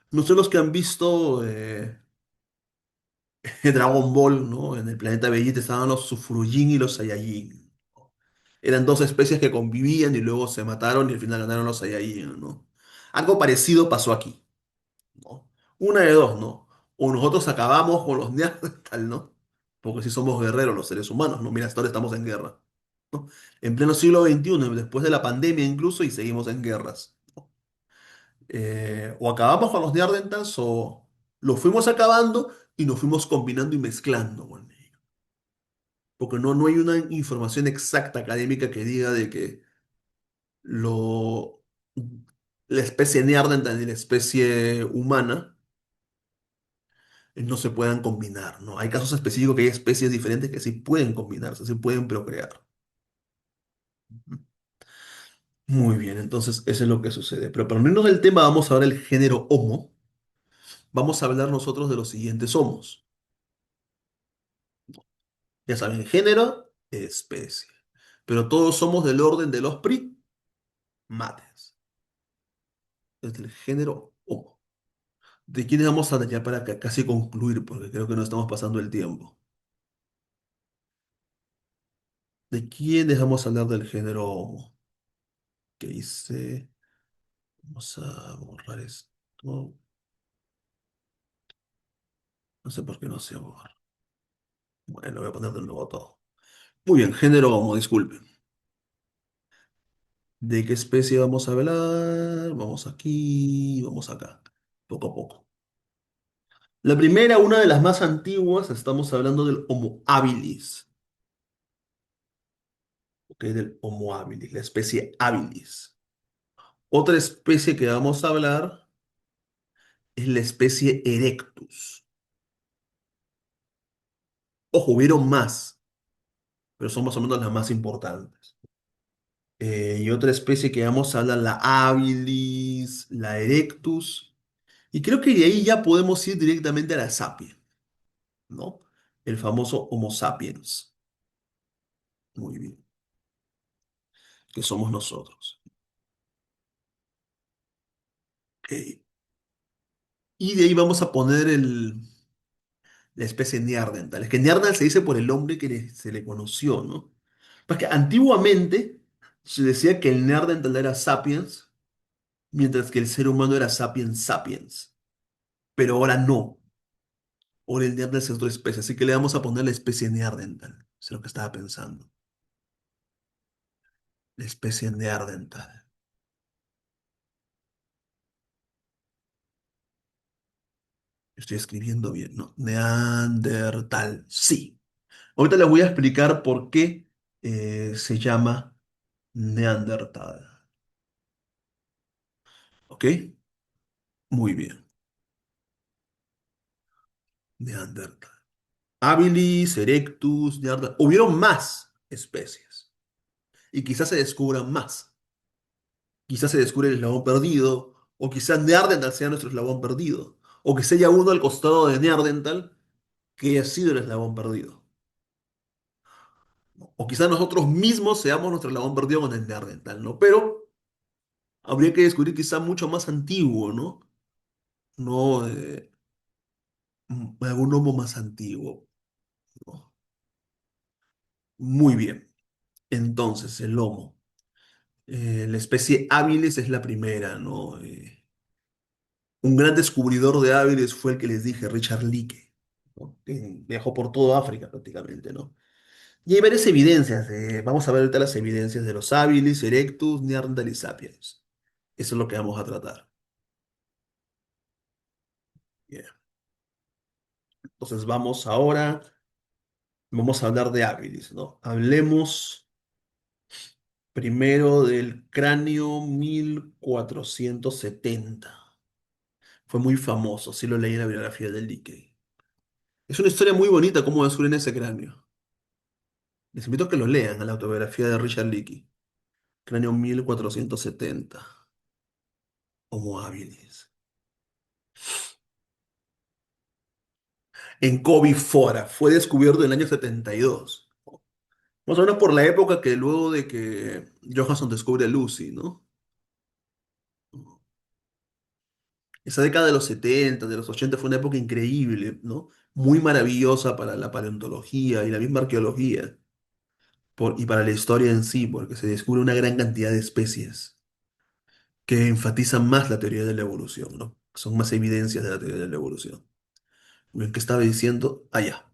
[SPEAKER 1] No sé los que han visto Dragon Ball, ¿no? En el planeta Vegeta estaban los Sufrujin y los Saiyajin. Eran dos especies que convivían y luego se mataron y al final ganaron los Saiyajin, ¿no? Algo parecido pasó aquí, ¿no? Una de dos, ¿no? O nosotros acabamos con los Neandertal, ¿no? Porque si somos guerreros los seres humanos, ¿no? Mira, hasta ahora estamos en guerra, ¿no? En pleno siglo XXI, después de la pandemia incluso, y seguimos en guerras. O acabamos con los Neandertals o los fuimos acabando y nos fuimos combinando y mezclando con ellos. Porque no hay una información exacta académica que diga de que lo, la especie Neandertal y la especie humana no se puedan combinar, ¿no? Hay casos específicos que hay especies diferentes que sí pueden combinarse, sí pueden procrear. Muy bien, entonces eso es lo que sucede. Pero para unirnos del tema, vamos a ver el género Homo. Vamos a hablar nosotros de los siguientes homos. Ya saben, género, especie. Pero todos somos del orden de los primates. Es del género Homo. ¿De quiénes vamos a hablar ya para casi concluir? Porque creo que no estamos pasando el tiempo. ¿De quiénes vamos a hablar del género Homo? ¿Qué dice? Vamos a borrar esto. No sé por qué no se borra. Bueno, voy a poner de nuevo todo. Muy bien, género Homo, disculpen. ¿De qué especie vamos a hablar? Vamos aquí, vamos acá. Poco a poco. La primera, una de las más antiguas, estamos hablando del Homo habilis. ¿Ok? Del Homo habilis, la especie habilis. Otra especie que vamos a hablar es la especie Erectus. Ojo, hubieron más, pero son más o menos las más importantes. Y otra especie que vamos a hablar, la habilis, la Erectus. Y creo que de ahí ya podemos ir directamente a la Sapiens, ¿no? El famoso Homo sapiens. Muy bien. que somos nosotros. Ok. Y de ahí vamos a poner la especie Neandertal. Es que Neandertal se dice por el hombre que se le conoció, ¿no? Porque antiguamente se decía que el Neandertal era sapiens, mientras que el ser humano era sapiens sapiens. Pero ahora no. Ahora el Neandertal es otra especie, así que le vamos a poner la especie Neandertal. Es lo que estaba pensando. La especie Neandertal. Estoy escribiendo bien, ¿no? Neandertal. Sí. Ahorita les voy a explicar por qué se llama Neandertal. ¿Ok? Muy bien. Neandertal. Habilis, Erectus, Neandertal. Hubieron más especies y quizás se descubran más. Quizás se descubre el eslabón perdido, o quizás Neandertal sea nuestro eslabón perdido, o que haya uno al costado de Neandertal que haya sido el eslabón perdido. ¿No? O quizás nosotros mismos seamos nuestro eslabón perdido con el Neandertal, ¿no? Pero habría que descubrir quizá mucho más antiguo, ¿no? No algún homo más antiguo, ¿no? Muy bien. Entonces, el homo. La especie habilis es la primera, ¿no? Un gran descubridor de aves fue el que les dije, Richard Leakey, ¿no? Que viajó por toda África prácticamente, ¿no? Y hay varias evidencias, vamos a ver ahorita las evidencias de los habilis, erectus, neanderthal y sapiens. Eso es lo que vamos a tratar. Bien. Entonces vamos a hablar de habilis, ¿no? Hablemos primero del cráneo 1470. Fue muy famoso, sí lo leí en la biografía del Leakey. Es una historia muy bonita cómo descubren ese cráneo. Les invito a que lo lean, a la autobiografía de Richard Leakey. Cráneo 1470. Homo habilis. En Fora. Fue descubierto en el año 72. Más o menos por la época que luego de que Johansson descubre a Lucy, ¿no? Esa década de los 70, de los 80 fue una época increíble, ¿no? Muy maravillosa para la paleontología y la misma arqueología. Y para la historia en sí, porque se descubre una gran cantidad de especies que enfatizan más la teoría de la evolución, ¿no? Son más evidencias de la teoría de la evolución. Bien, ¿qué estaba diciendo? Ah, ya.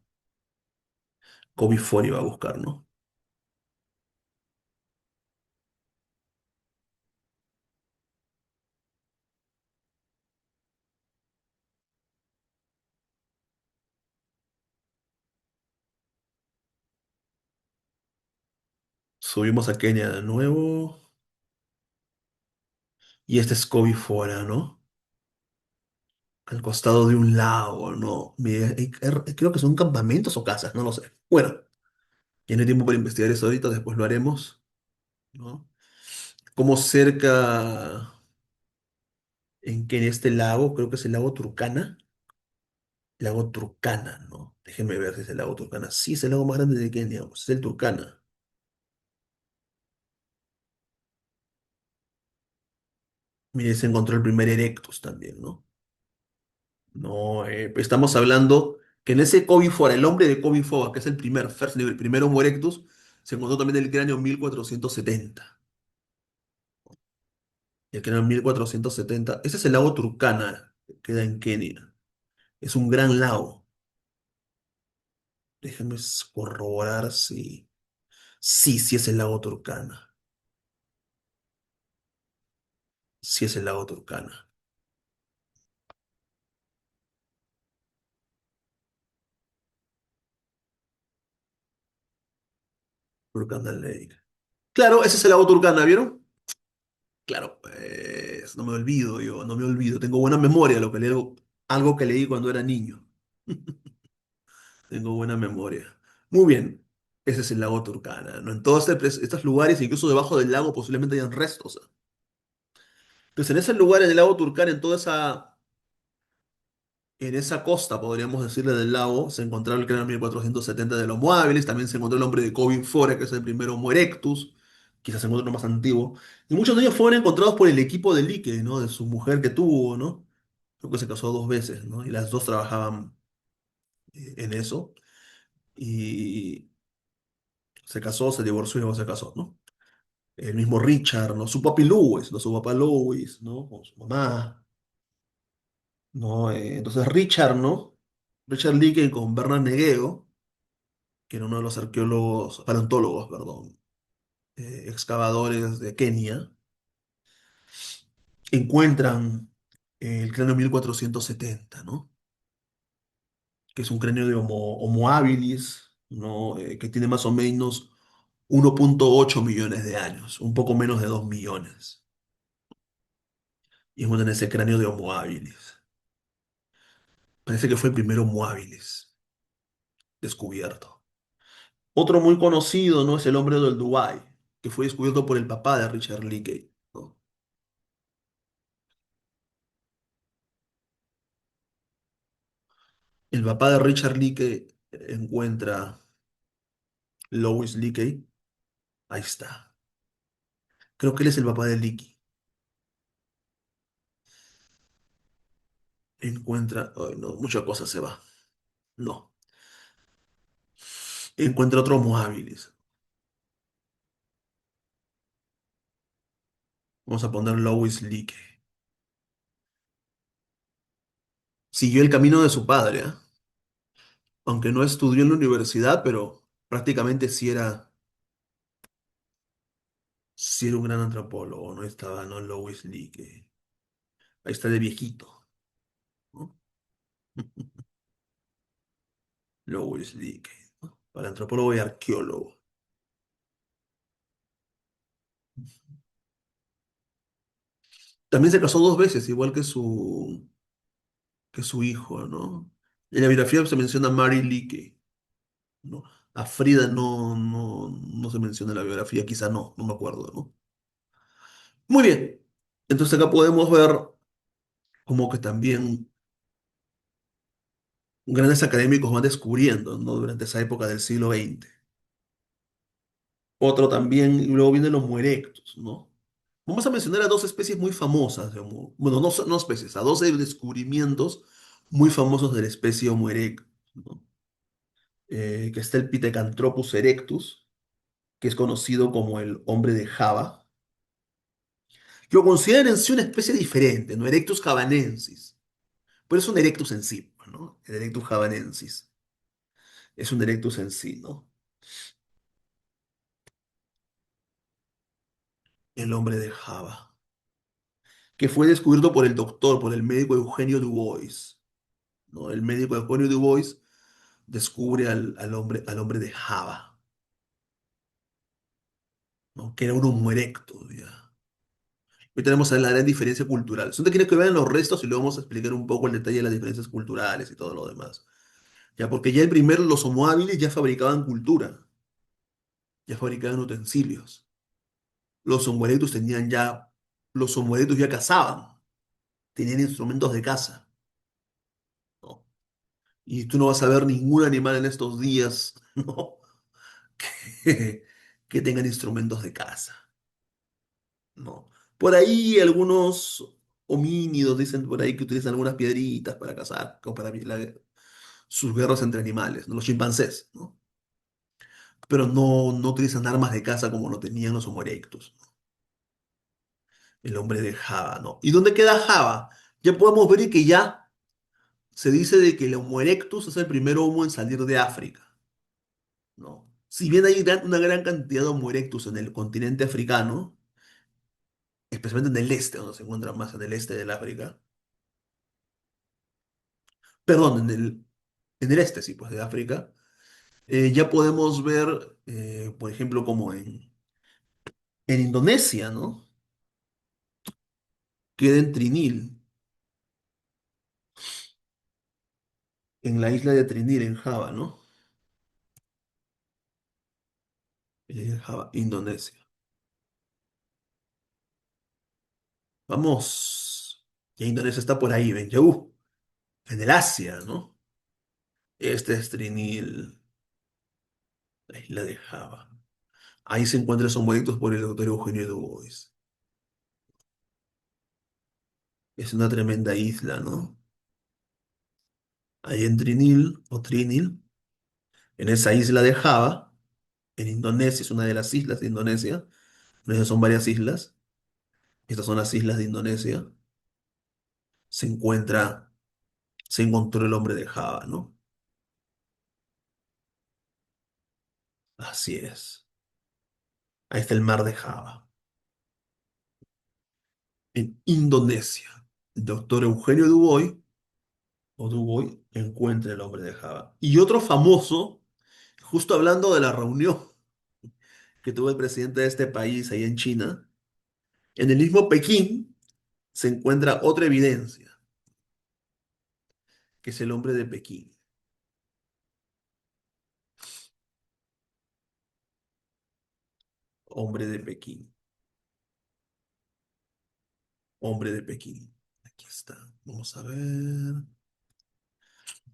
[SPEAKER 1] Fora iba a buscar, ¿no? Subimos a Kenia de nuevo. Y este es Fora, ¿no? Al costado de un lago, ¿no? Creo que son campamentos o casas, no lo sé. Bueno, ya no hay tiempo para investigar eso ahorita, después lo haremos, ¿no? Como cerca en Kenia este lago, creo que es el lago Turkana. Lago Turkana, ¿no? Déjenme ver si es el lago Turkana. Sí, es el lago más grande de Kenia, pues, es el Turkana. Mire, se encontró el primer Erectus también, ¿no? No, estamos hablando que en ese Fora, el hombre de Fora, que es el primer, first name, el primer Homo erectus, se encontró también el cráneo 1470. El cráneo 1470. Ese es el lago Turkana, que queda en Kenia. Es un gran lago. Déjame corroborar si. Sí, sí es el lago Turkana. Sí es el lago Turkana. Turkana Lake. Claro, ese es el lago Turkana, ¿vieron? Claro, pues no me olvido yo, no me olvido. Tengo buena memoria, lo que leo, algo que leí cuando era niño. Tengo buena memoria. Muy bien. Ese es el lago Turkana, ¿no? En todos estos lugares, incluso debajo del lago, posiblemente hayan restos. Entonces, en ese lugar, en el lago Turkana, en esa costa, podríamos decirle, del lago, se encontraba el cráneo 1470 de Homo habilis. También se encontró el hombre de Fora, que es el primer Homo erectus. quizás se encuentre uno más antiguo. Y muchos de ellos fueron encontrados por el equipo de Lique, ¿no? De su mujer que tuvo, ¿no? Creo que se casó dos veces, ¿no? Y las dos trabajaban en eso. Y se casó, se divorció y luego se casó, ¿no? El mismo Richard, ¿no? Su papi Louis, ¿no? Su papá Louis, ¿no? Con su mamá, ¿no? Entonces Richard, ¿no? Richard Leakey con Bernard Negueo, que era uno de los arqueólogos, paleontólogos, perdón, excavadores de Kenia, encuentran el cráneo 1470, ¿no? Que es un cráneo de Homo habilis, ¿no? Que tiene más o menos 1,8 millones de años, un poco menos de 2 millones. Y encuentran ese cráneo de Homo habilis. Parece que fue el primer Homo habilis descubierto. Otro muy conocido, ¿no? Es el hombre del Dubái, que fue descubierto por el papá de Richard Leakey, ¿no? El papá de Richard Leakey encuentra Lois Leakey. Ahí está. Creo que él es el papá de Leakey. Encuentra. Ay, no, muchas cosas se va. No. Encuentra otro Homo habilis. Vamos a poner Lois Leakey. Siguió el camino de su padre, ¿ah? Aunque no estudió en la universidad, pero prácticamente sí era un gran antropólogo, ¿no? Estaba, ¿no? Lois Leakey. Ahí está de viejito, ¿no? Lois Leakey, ¿no? Paleantropólogo y arqueólogo. También se casó dos veces, igual que su hijo, ¿no? En la biografía se menciona a Mary Leakey, ¿no? A Frida no se menciona en la biografía, quizá no me acuerdo, ¿no? Muy bien. Entonces acá podemos ver como que también grandes académicos van descubriendo, ¿no? Durante esa época del siglo XX. Otro también, y luego vienen los Homo erectus, ¿no? Vamos a mencionar a dos especies muy famosas bueno, no especies, a dos descubrimientos muy famosos de la especie Homo erectus, ¿no? Que está el Pithecanthropus erectus, que es conocido como el hombre de Java, que lo consideran en sí una especie diferente, ¿no? Erectus javanensis, pero es un erectus en sí, pues, ¿no? El Erectus javanensis es un erectus en sí, ¿no? El hombre de Java, que fue descubierto por el médico Eugenio Dubois, ¿no? El médico Eugenio Dubois descubre al hombre de Java, ¿no? Que era un Homo erectus, ya. Hoy tenemos la gran diferencia cultural. Son te quiero que vean los restos y luego vamos a explicar un poco el detalle de las diferencias culturales y todo lo demás. Ya, porque ya el primero, los Homo habilis ya fabricaban cultura, ya fabricaban utensilios. Los Homo erectus los Homo erectus ya cazaban, tenían instrumentos de caza, ¿no? Y tú no vas a ver ningún animal en estos días, ¿no? Que, que tengan instrumentos de caza, ¿no? Por ahí algunos homínidos dicen por ahí que utilizan algunas piedritas para cazar, como para sus guerras entre animales, ¿no? Los chimpancés, ¿no? Pero no utilizan armas de caza como lo tenían los Homo erectus, ¿no? El hombre de Java, ¿no? ¿Y dónde queda Java? Ya podemos ver que ya se dice de que el Homo erectus es el primer Homo en salir de África, ¿no? Si bien hay una gran cantidad de Homo erectus en el continente africano, especialmente en el este, donde se encuentra más en el este del África, perdón, en el este, sí, pues de África, ya podemos ver, por ejemplo, como en Indonesia, ¿no? Queda en Trinil, en la isla de Trinil, en Java, ¿no? En Java, Indonesia. Vamos, ya Indonesia está por ahí, ven, ya, en el Asia, ¿no? Este es Trinil, la isla de Java. Ahí se encuentran esos monetos por el doctor Eugenio Dubois. Es una tremenda isla, ¿no? Ahí en Trinil, o Trinil, en esa isla de Java, en Indonesia, es una de las islas de Indonesia. Indonesia son varias islas. Estas son las islas de Indonesia. Se encuentra, se encontró el hombre de Java, ¿no? Así es. Ahí está el mar de Java. En Indonesia, el doctor Eugenio Dubois, o Dubois, encuentra el hombre de Java. Y otro famoso, justo hablando de la reunión que tuvo el presidente de este país ahí en China, en el mismo Pekín se encuentra otra evidencia, que es el hombre de Pekín. Hombre de Pekín. Hombre de Pekín. Aquí está. Vamos a ver.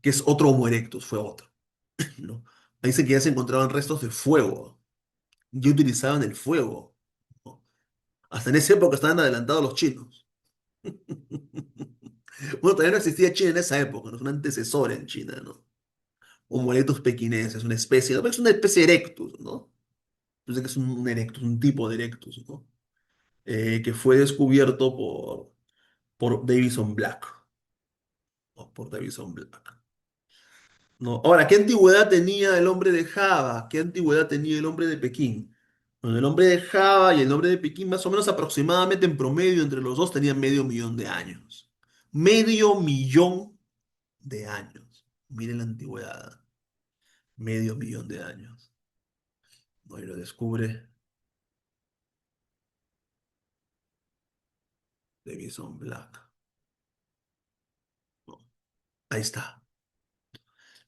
[SPEAKER 1] Que es otro Homo erectus, fue otro, ¿no? Ahí dice que ya se encontraban restos de fuego. Ya utilizaban el fuego, ¿no? Hasta en esa época estaban adelantados los chinos. Bueno, todavía no existía China en esa época, ¿no? Es un antecesor en China, ¿no? Homo erectus pequinensis, una especie, ¿no? Es una especie de erectus, ¿no? Entonces que es un erectus, un tipo de erectus, ¿no? Que fue descubierto por Davison Black, ¿no? Por Davison Black. ¿No? Ahora, ¿qué antigüedad tenía el hombre de Java? ¿Qué antigüedad tenía el hombre de Pekín? Bueno, el hombre de Java y el hombre de Pekín, más o menos aproximadamente en promedio entre los dos, tenían medio millón de años. Medio millón de años. Miren la antigüedad. Medio millón de años. ¿No? Y lo descubre Davison Black. ¿No? Ahí está.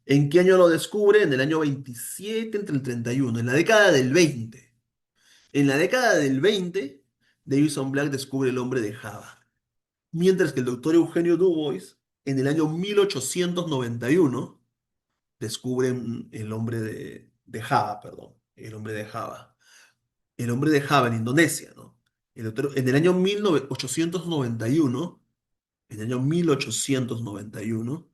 [SPEAKER 1] ¿En qué año lo descubre? En el año 27 entre el 31, en la década del 20. En la década del 20, Davison Black descubre el hombre de Java. Mientras que el doctor Eugenio Dubois, en el año 1891, descubre el hombre de Java, perdón, el hombre de Java. El hombre de Java en Indonesia, ¿no? En el año 1891, en el año 1891,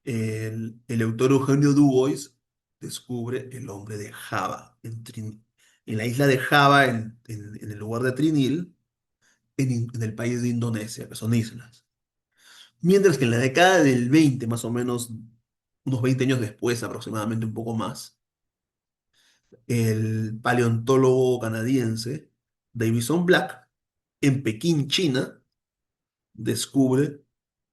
[SPEAKER 1] el autor Eugenio Dubois descubre el hombre de Java en la isla de Java, en el lugar de Trinil, en el país de Indonesia, que son islas. Mientras que en la década del 20, más o menos unos 20 años después, aproximadamente un poco más, el paleontólogo canadiense Davison Black, en Pekín, China, descubre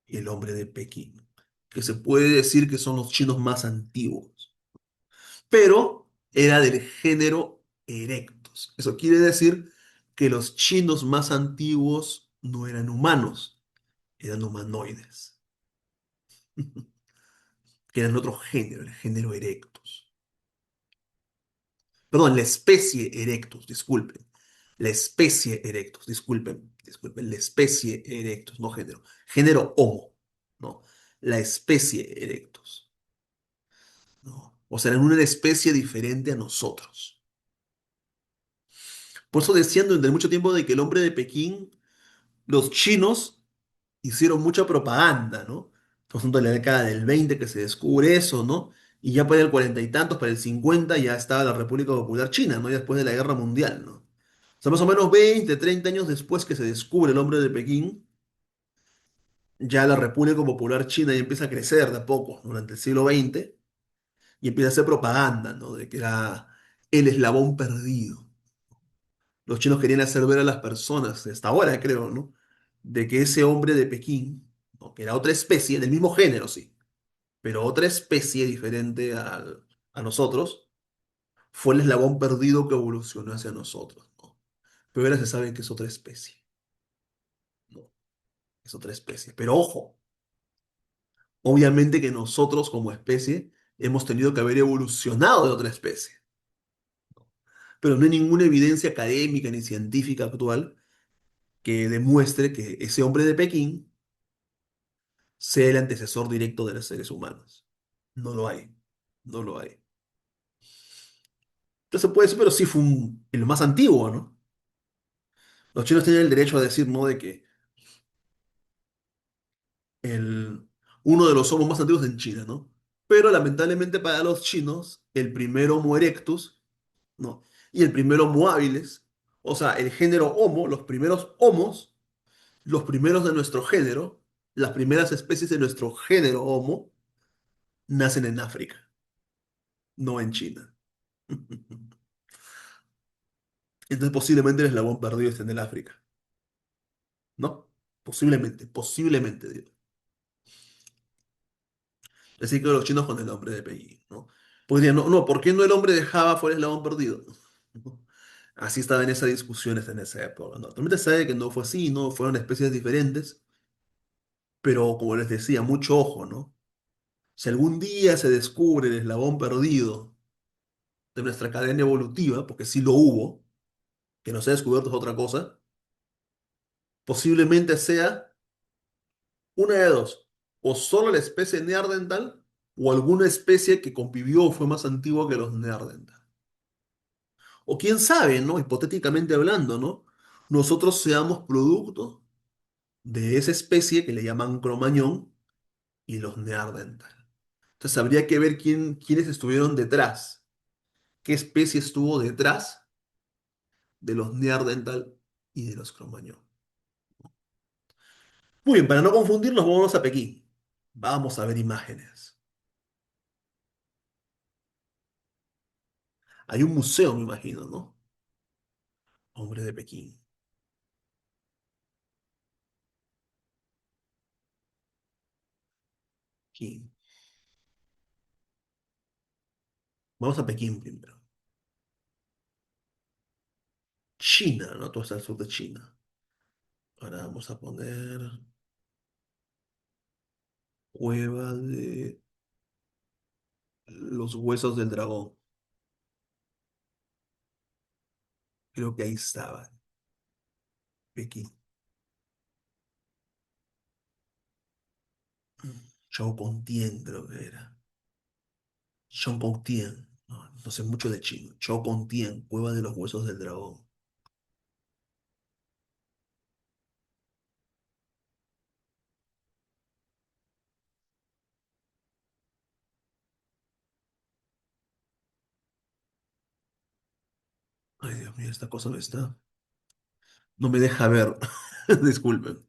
[SPEAKER 1] el hombre de Pekín, que se puede decir que son los chinos más antiguos, pero era del género Erectus. Eso quiere decir que los chinos más antiguos no eran humanos, eran humanoides, que eran otro género, el género Erectus. Perdón, la especie Erectus, disculpen. La especie Erectus, disculpen, la especie Erectus, no género. Género Homo, ¿no? La especie Erectus, ¿no? O sea, eran una especie diferente a nosotros. Por eso decían durante mucho tiempo de que el hombre de Pekín, los chinos hicieron mucha propaganda, ¿no? Por ejemplo, en la década del 20 que se descubre eso, ¿no? Y ya para el 40 y tantos, para el 50 ya estaba la República Popular China, ¿no? Ya después de la Guerra Mundial, ¿no? O sea, más o menos 20, 30 años después que se descubre el hombre de Pekín, ya la República Popular China ya empieza a crecer de a poco durante el siglo XX y empieza a hacer propaganda, ¿no? De que era el eslabón perdido. Los chinos querían hacer ver a las personas, hasta ahora creo, ¿no? De que ese hombre de Pekín, ¿no? Que era otra especie, del mismo género, sí, pero otra especie diferente a nosotros, fue el eslabón perdido que evolucionó hacia nosotros, ¿no? Pero ahora se sabe que es otra especie, ¿no? Es otra especie. Pero ojo, obviamente que nosotros como especie hemos tenido que haber evolucionado de otra especie, pero no hay ninguna evidencia académica ni científica actual que demuestre que ese hombre de Pekín sea el antecesor directo de los seres humanos. No lo hay, no lo hay. Entonces puede ser, pero sí fue el más antiguo, ¿no? Los chinos tienen el derecho a decir, ¿no? De que el, uno de los homos más antiguos en China, ¿no? Pero lamentablemente para los chinos, el primer Homo erectus, ¿no? Y el primer Homo habilis, o sea, el género Homo, los primeros Homos, los primeros de nuestro género, las primeras especies de nuestro género Homo, nacen en África, no en China. Entonces posiblemente el eslabón perdido esté en el África, ¿no? Posiblemente, posiblemente, digo. Así que los chinos con el hombre de Pekín, ¿no? Pues dirían, no, no, ¿por qué no el hombre de Java fue el eslabón perdido? ¿No? Así estaba en esas discusiones en esa época, ¿no? Actualmente se sabe que no fue así, ¿no? Fueron especies diferentes, pero como les decía, mucho ojo, ¿no? Si algún día se descubre el eslabón perdido de nuestra cadena evolutiva, porque sí lo hubo, que no se ha descubierto es otra cosa, posiblemente sea una de dos, o solo la especie Neandertal, o alguna especie que convivió o fue más antigua que los Neandertal. O quién sabe, ¿no? Hipotéticamente hablando, ¿no? Nosotros seamos producto de esa especie que le llaman Cromañón y los Neandertal. Entonces habría que ver quiénes estuvieron detrás, qué especie estuvo detrás de los Neandertal y de los Cromañón. Muy bien, para no confundirnos, vámonos a Pekín. Vamos a ver imágenes. Hay un museo, me imagino, ¿no? Hombre de Pekín. Pekín. Vamos a Pekín primero. China, ¿no? Todo está al sur de China. Ahora vamos a poner cueva de los huesos del dragón. Creo que ahí estaba, Pekín. Choukontien creo que era. Choukontien. No, no sé mucho de chino. Choukontien, cueva de los huesos del dragón. Ay, Dios mío, esta cosa no está. No me deja ver. Disculpen.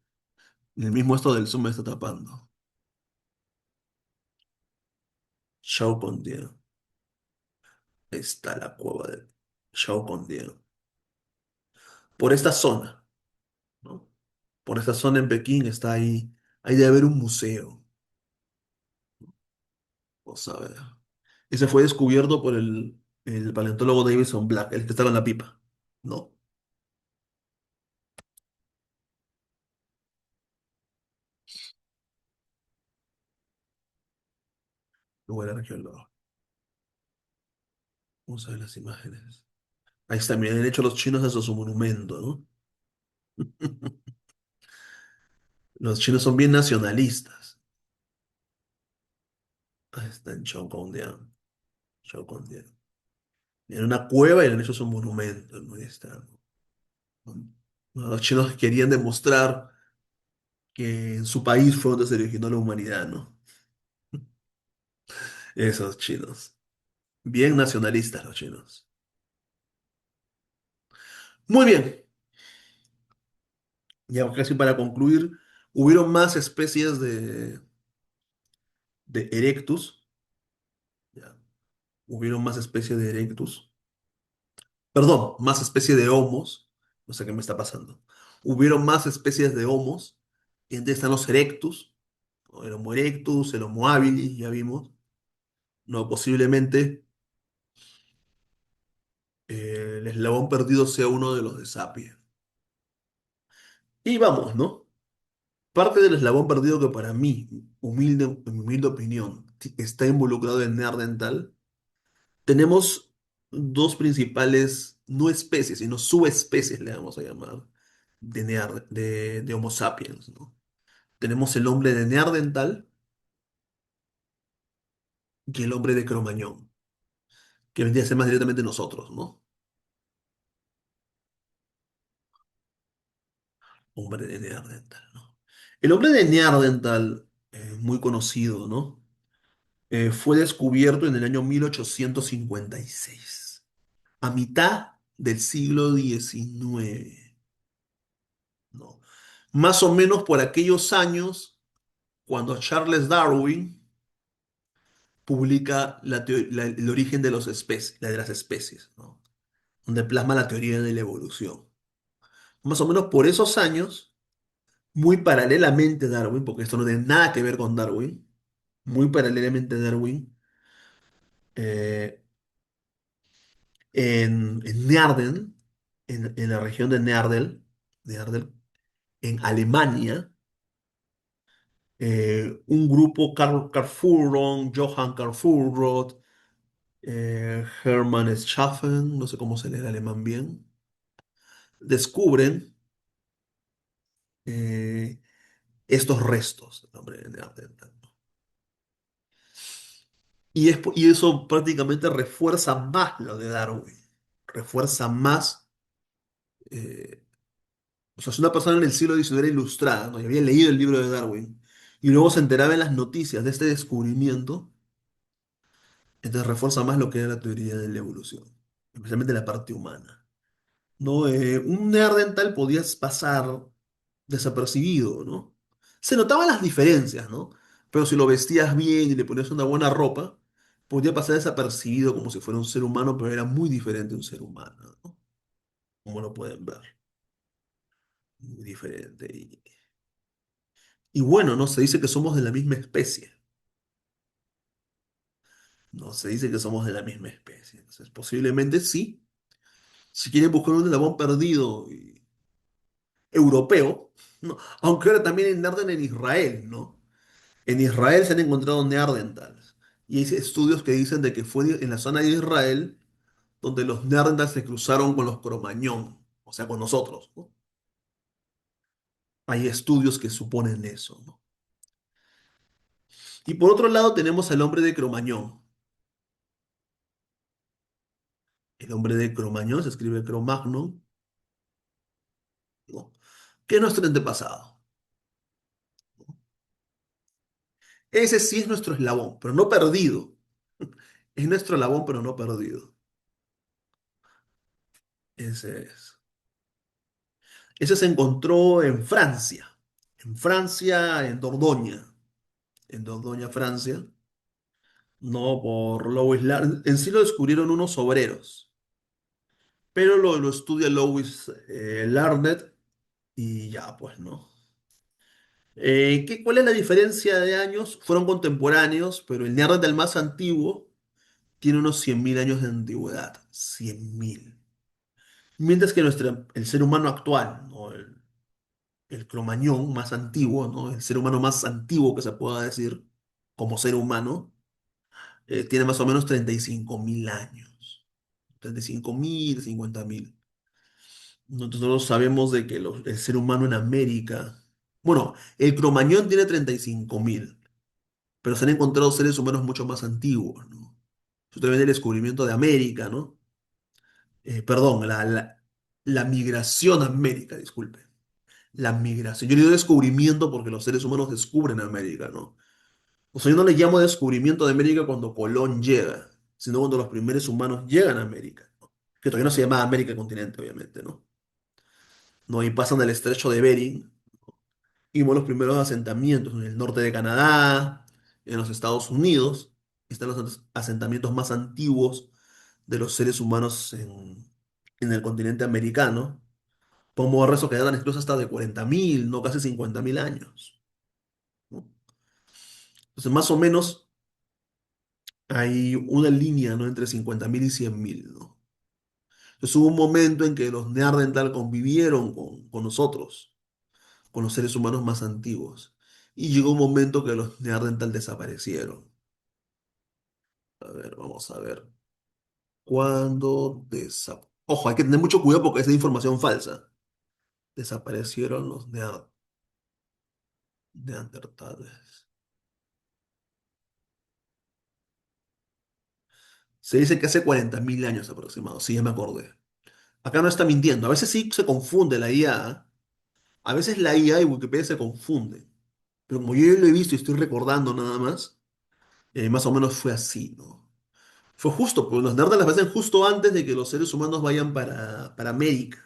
[SPEAKER 1] El mismo esto del Zoom me está tapando. Choukontien. Ahí está la cueva de Choukontien. Por esta zona, ¿no? Por esta zona en Pekín está ahí. Ahí debe haber un museo. Vamos a ver. Ese fue descubierto por el paleontólogo Davison Black, el que estaba en la pipa. No, no era arqueólogo. Vamos a ver las imágenes. Ahí está, miren, han hecho los chinos eso su monumento, ¿no? Los chinos son bien nacionalistas. Ahí está en Chongqing. Chongqing. En una cueva y le han hecho su monumento, ¿no? Ahí está. ¿No? Los chinos querían demostrar que en su país fue donde se originó la humanidad, ¿no? Esos chinos. Bien nacionalistas los chinos. Muy bien. Ya casi para concluir, hubieron más especies de Erectus. Ya, hubieron más especies de Erectus. Perdón, más especies de Homos. No sé qué me está pasando. Hubieron más especies de Homos. Y entre están los Erectus, ¿no? El Homo erectus, el Homo habilis, ya vimos. No, posiblemente el eslabón perdido sea uno de los de Sapiens. Y vamos, ¿no? Parte del eslabón perdido que para mí, en mi humilde opinión, está involucrado en Neandertal. Tenemos dos principales, no especies, sino subespecies, le vamos a llamar, de Homo sapiens, ¿no? Tenemos el hombre de Neandertal y el hombre de Cromañón. que vendría a ser más directamente nosotros, ¿no? Hombre de Neandertal, ¿no? El hombre de Neandertal, muy conocido, ¿no? Fue descubierto en el año 1856, a mitad del siglo XIX, ¿no? Más o menos por aquellos años cuando Charles Darwin publica el origen de, de las especies, ¿no? Donde plasma la teoría de la evolución. Más o menos por esos años, muy paralelamente a Darwin, porque esto no tiene nada que ver con Darwin, muy paralelamente a Darwin, eh, en Neardel, en la región de Neardel, en Alemania, un grupo, Karl Furron, Johann Karl Furroth, Hermann Schaffen, no sé cómo se lee el alemán bien, descubren eh, estos restos del hombre de Neandertal. Y eso prácticamente refuerza más lo de Darwin, refuerza más, eh, o sea, si una persona en el siglo XIX era ilustrada, ¿no? Y había leído el libro de Darwin, y luego se enteraba en las noticias de este descubrimiento, entonces refuerza más lo que era la teoría de la evolución, especialmente la parte humana. ¿No? Un neandertal podías pasar desapercibido, ¿no? Se notaban las diferencias, ¿no? Pero si lo vestías bien y le ponías una buena ropa, podía pasar desapercibido como si fuera un ser humano, pero era muy diferente a un ser humano, ¿no? Como lo pueden ver, muy diferente. Y bueno, ¿no? Se dice que somos de la misma especie, ¿no? Se dice que somos de la misma especie. Entonces, posiblemente sí. Si quieren buscar un eslabón perdido europeo, ¿no? Aunque ahora también en Narden en Israel, ¿no? En Israel se han encontrado neandertales. Y hay estudios que dicen de que fue en la zona de Israel donde los neandertales se cruzaron con los cromañón, o sea, con nosotros, ¿no? Hay estudios que suponen eso, ¿no? Y por otro lado tenemos al hombre de Cromañón. El hombre de Cromañón se escribe Cromagnon, ¿no? Que es nuestro antepasado. Ese sí es nuestro eslabón, pero no perdido. Es nuestro eslabón, pero no perdido. Ese es. Ese se encontró en Francia, en Dordoña, Francia, no por Louis Lardner. En sí lo descubrieron unos obreros, pero lo estudia Louis Lardner y ya, pues, ¿no? ¿Cuál es la diferencia de años? Fueron contemporáneos, pero el Neandertal más antiguo tiene unos 100.000 años de antigüedad. 100.000. Mientras que el ser humano actual, ¿no? El cromañón más antiguo, ¿no? El ser humano más antiguo que se pueda decir como ser humano, tiene más o menos 35.000 años. 35.000, 50.000. Nosotros sabemos de que el ser humano en América, bueno, el cromañón tiene 35.000, pero se han encontrado seres humanos mucho más antiguos, ¿no? Eso también el descubrimiento de América, ¿no? Perdón, la migración a América, disculpe. La migración. Yo le digo descubrimiento porque los seres humanos descubren América, ¿no? O sea, yo no le llamo descubrimiento de América cuando Colón llega, sino cuando los primeros humanos llegan a América, ¿no? Que todavía no se llamaba América continente, obviamente, ¿no? No, y pasan del estrecho de Bering y vemos los primeros asentamientos en el norte de Canadá, en los Estados Unidos. Están los asentamientos más antiguos de los seres humanos en el continente americano. Podemos ver eso que datan incluso hasta de 40.000, no casi 50.000 años, ¿no? Entonces, más o menos hay una línea, ¿no? Entre 50.000 y 100.000, ¿no? Entonces hubo un momento en que los Neandertal convivieron con nosotros, con los seres humanos más antiguos. Y llegó un momento que los Neandertal desaparecieron. A ver, vamos a ver. ¿Cuándo desaparecieron? Ojo, hay que tener mucho cuidado porque esa es información falsa. Desaparecieron los Neandertales. Se dice que hace 40.000 años aproximados, sí, ya me acordé. Acá no está mintiendo, a veces sí se confunde la IA, a veces la IA y Wikipedia se confunden, pero como yo lo he visto y estoy recordando nada más, más o menos fue así, ¿no? Fue justo, pues los nerds las hacen justo antes de que los seres humanos vayan para América,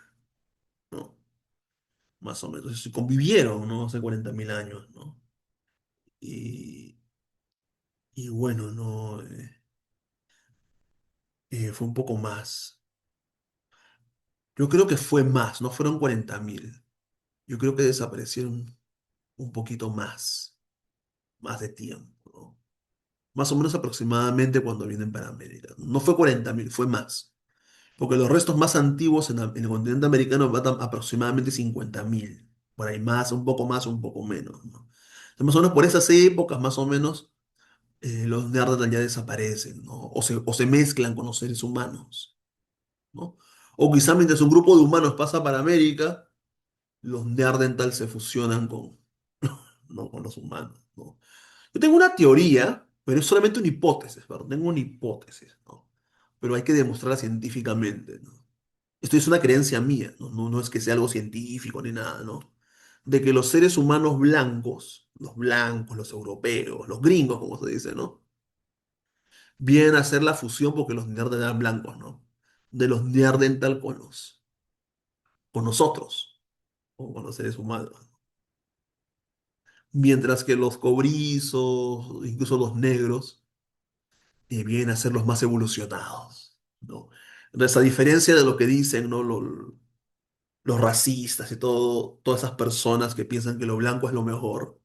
[SPEAKER 1] ¿no? Más o menos, y convivieron, ¿no? Hace 40.000 años, ¿no? Y, y bueno, ¿no? Fue un poco más. Yo creo que fue más, no fueron 40.000. Yo creo que desaparecieron un poquito más de tiempo, ¿no? Más o menos aproximadamente cuando vienen para América. No fue 40.000, fue más. Porque los restos más antiguos en el continente americano datan aproximadamente 50.000. Por ahí más, un poco menos, ¿no? Entonces, más o menos por esas épocas, más o menos, los Neandertal ya desaparecen, ¿no? O se mezclan con los seres humanos, ¿no? O quizá mientras un grupo de humanos pasa para América, los Neandertal se fusionan ¿no? con los humanos, ¿no? Yo tengo una teoría, pero es solamente una hipótesis, ¿verdad? Tengo una hipótesis, ¿no? Pero hay que demostrarla científicamente, ¿no? Esto es una creencia mía, ¿no? No es que sea algo científico ni nada, ¿no? De que los seres humanos blancos, los europeos, los gringos, como se dice, ¿no? Vienen a hacer la fusión porque los neandertal eran blancos, ¿no? De los neandertal con nosotros, o con los seres humanos. Mientras que los cobrizos, incluso los negros, vienen a ser los más evolucionados, ¿no? Entonces, a diferencia de lo que dicen, ¿no? Los racistas y todas esas personas que piensan que lo blanco es lo mejor.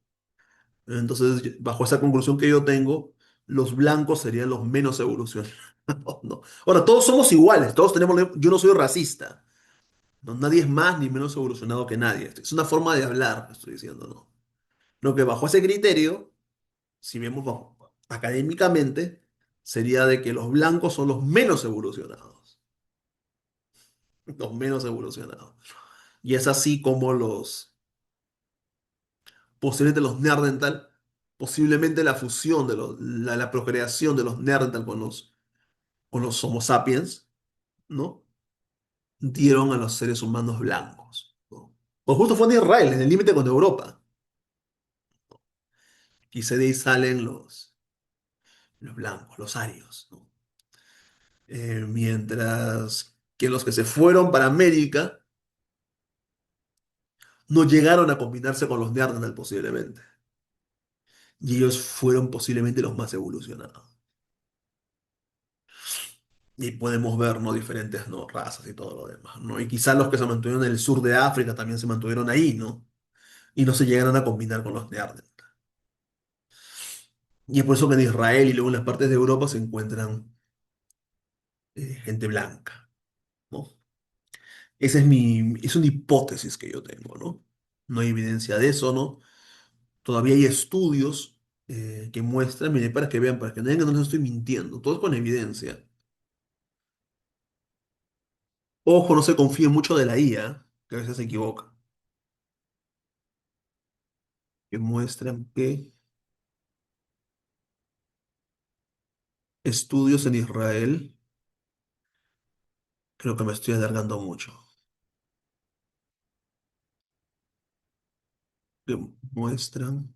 [SPEAKER 1] Entonces, bajo esa conclusión que yo tengo, los blancos serían los menos evolucionados, ¿no? Ahora, todos somos iguales, todos tenemos, yo no soy racista, ¿no? Nadie es más ni menos evolucionado que nadie. Es una forma de hablar, estoy diciendo, ¿no? Lo que bajo ese criterio, si vemos académicamente, sería de que los blancos son los menos evolucionados, los menos evolucionados. Y es así como posiblemente los Neandertal, posiblemente la fusión la procreación de los Neandertal con los Homo sapiens, ¿no? Dieron a los seres humanos blancos, ¿no? Pues justo fue en Israel, en el límite con Europa. Y de ahí salen los blancos, los arios, ¿no? Mientras que los que se fueron para América no llegaron a combinarse con los Neandertal posiblemente. Y ellos fueron posiblemente los más evolucionados. Y podemos ver, ¿no? Diferentes, ¿no? Razas y todo lo demás, ¿no? Y quizás los que se mantuvieron en el sur de África también se mantuvieron ahí, ¿no? Y no se llegaron a combinar con los Neandertal. Y es por eso que en Israel y luego en las partes de Europa se encuentran gente blanca, ¿no? Esa es una hipótesis que yo tengo, ¿no? No hay evidencia de eso, ¿no? Todavía hay estudios que muestran, mire, para que vean, para que no digan que no les estoy mintiendo, todo es con evidencia. Ojo, no se confíe mucho de la IA, que a veces se equivoca, que muestran que estudios en Israel, creo que me estoy alargando mucho, que muestran,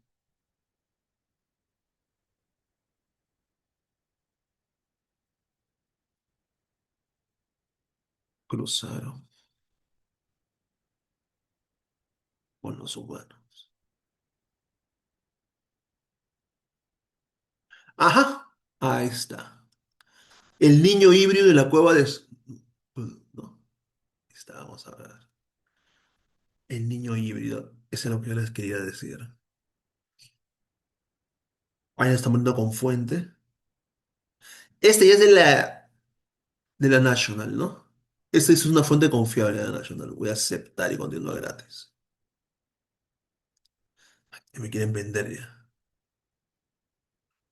[SPEAKER 1] cruzaron con los humanos. Ajá, ahí está. El niño híbrido de la cueva de... No, está, vamos a ver. El niño híbrido, eso es lo que yo les quería decir. Ahí está poniendo con fuente. Este ya es de la National, ¿no? Esta es una fuente confiable de la National. Voy a aceptar y continuar gratis. Que me quieren vender ya.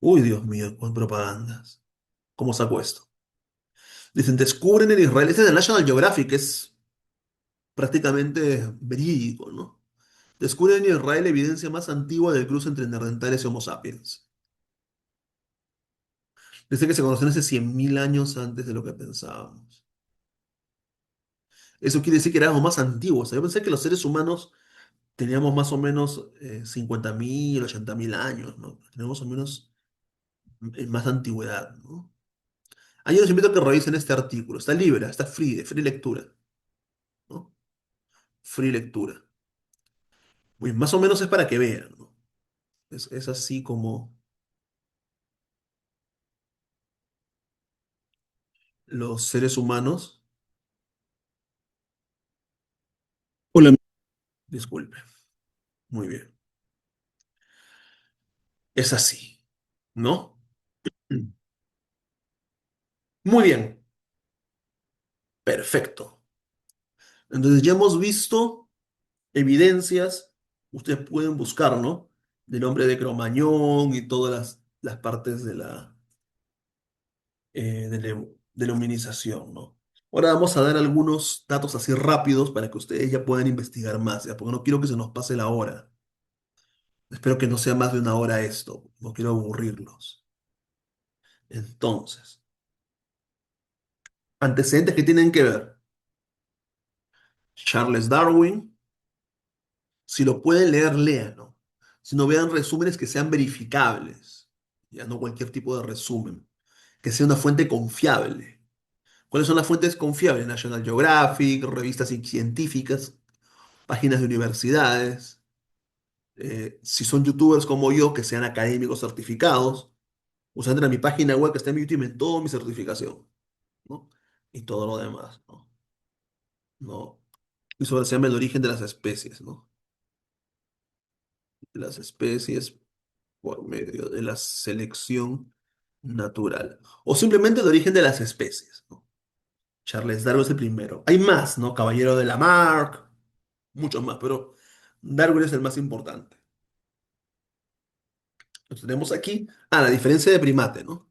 [SPEAKER 1] Uy, Dios mío, con propagandas. ¿Cómo saco esto? Dicen, descubren en Israel. Este es de National Geographic, es prácticamente verídico, ¿no? Descubren en Israel evidencia más antigua del cruce entre neandertales y Homo sapiens. Dice que se conocen hace 100.000 años antes de lo que pensábamos. Eso quiere decir que éramos más antiguos. Yo pensé que los seres humanos teníamos más o menos 50.000, 80.000 años, ¿no? Tenemos más o menos más antigüedad, ¿no? Ah, yo les invito a que revisen este artículo. Está libre, está free, de free lectura, ¿no? Free lectura. Pues más o menos es para que vean, ¿no? Es así como los seres humanos. Hola. Disculpe. Muy bien. Es así, ¿no? Muy bien. Perfecto. Entonces ya hemos visto evidencias, ustedes pueden buscar, ¿no? Del hombre de Cromañón y todas las partes de la humanización, ¿no? Ahora vamos a dar algunos datos así rápidos para que ustedes ya puedan investigar más, ¿ya? Porque no quiero que se nos pase la hora. Espero que no sea más de una hora esto, no quiero aburrirlos. Entonces, antecedentes que tienen que ver. Charles Darwin, si lo pueden leer, léanlo. Si no, vean resúmenes que sean verificables, ya no cualquier tipo de resumen, que sea una fuente confiable. ¿Cuáles son las fuentes confiables? National Geographic, revistas científicas, páginas de universidades. Si son youtubers como yo, que sean académicos certificados, usan a mi página web que está en mi YouTube y en toda mi certificación, ¿no? Y todo lo demás, ¿no? ¿No? Y sobre se llama el origen de las especies, ¿no? De las especies por medio de la selección natural. O simplemente el origen de las especies, ¿no? Charles Darwin es el primero. Hay más, ¿no? Caballero de Lamarck, muchos más, pero Darwin es el más importante. Lo tenemos aquí. Ah, la diferencia de primate, ¿no?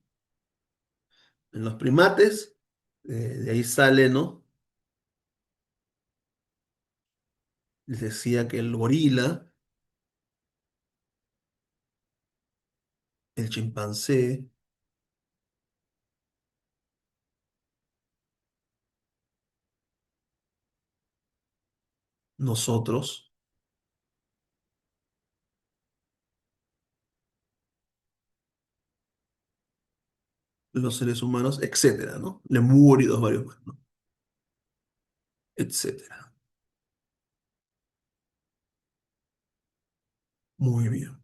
[SPEAKER 1] En los primates, de ahí sale, ¿no? Les decía que el gorila, el chimpancé, nosotros, los seres humanos, etcétera, ¿no? Lemúridos, varios más, ¿no? Etcétera. Muy bien.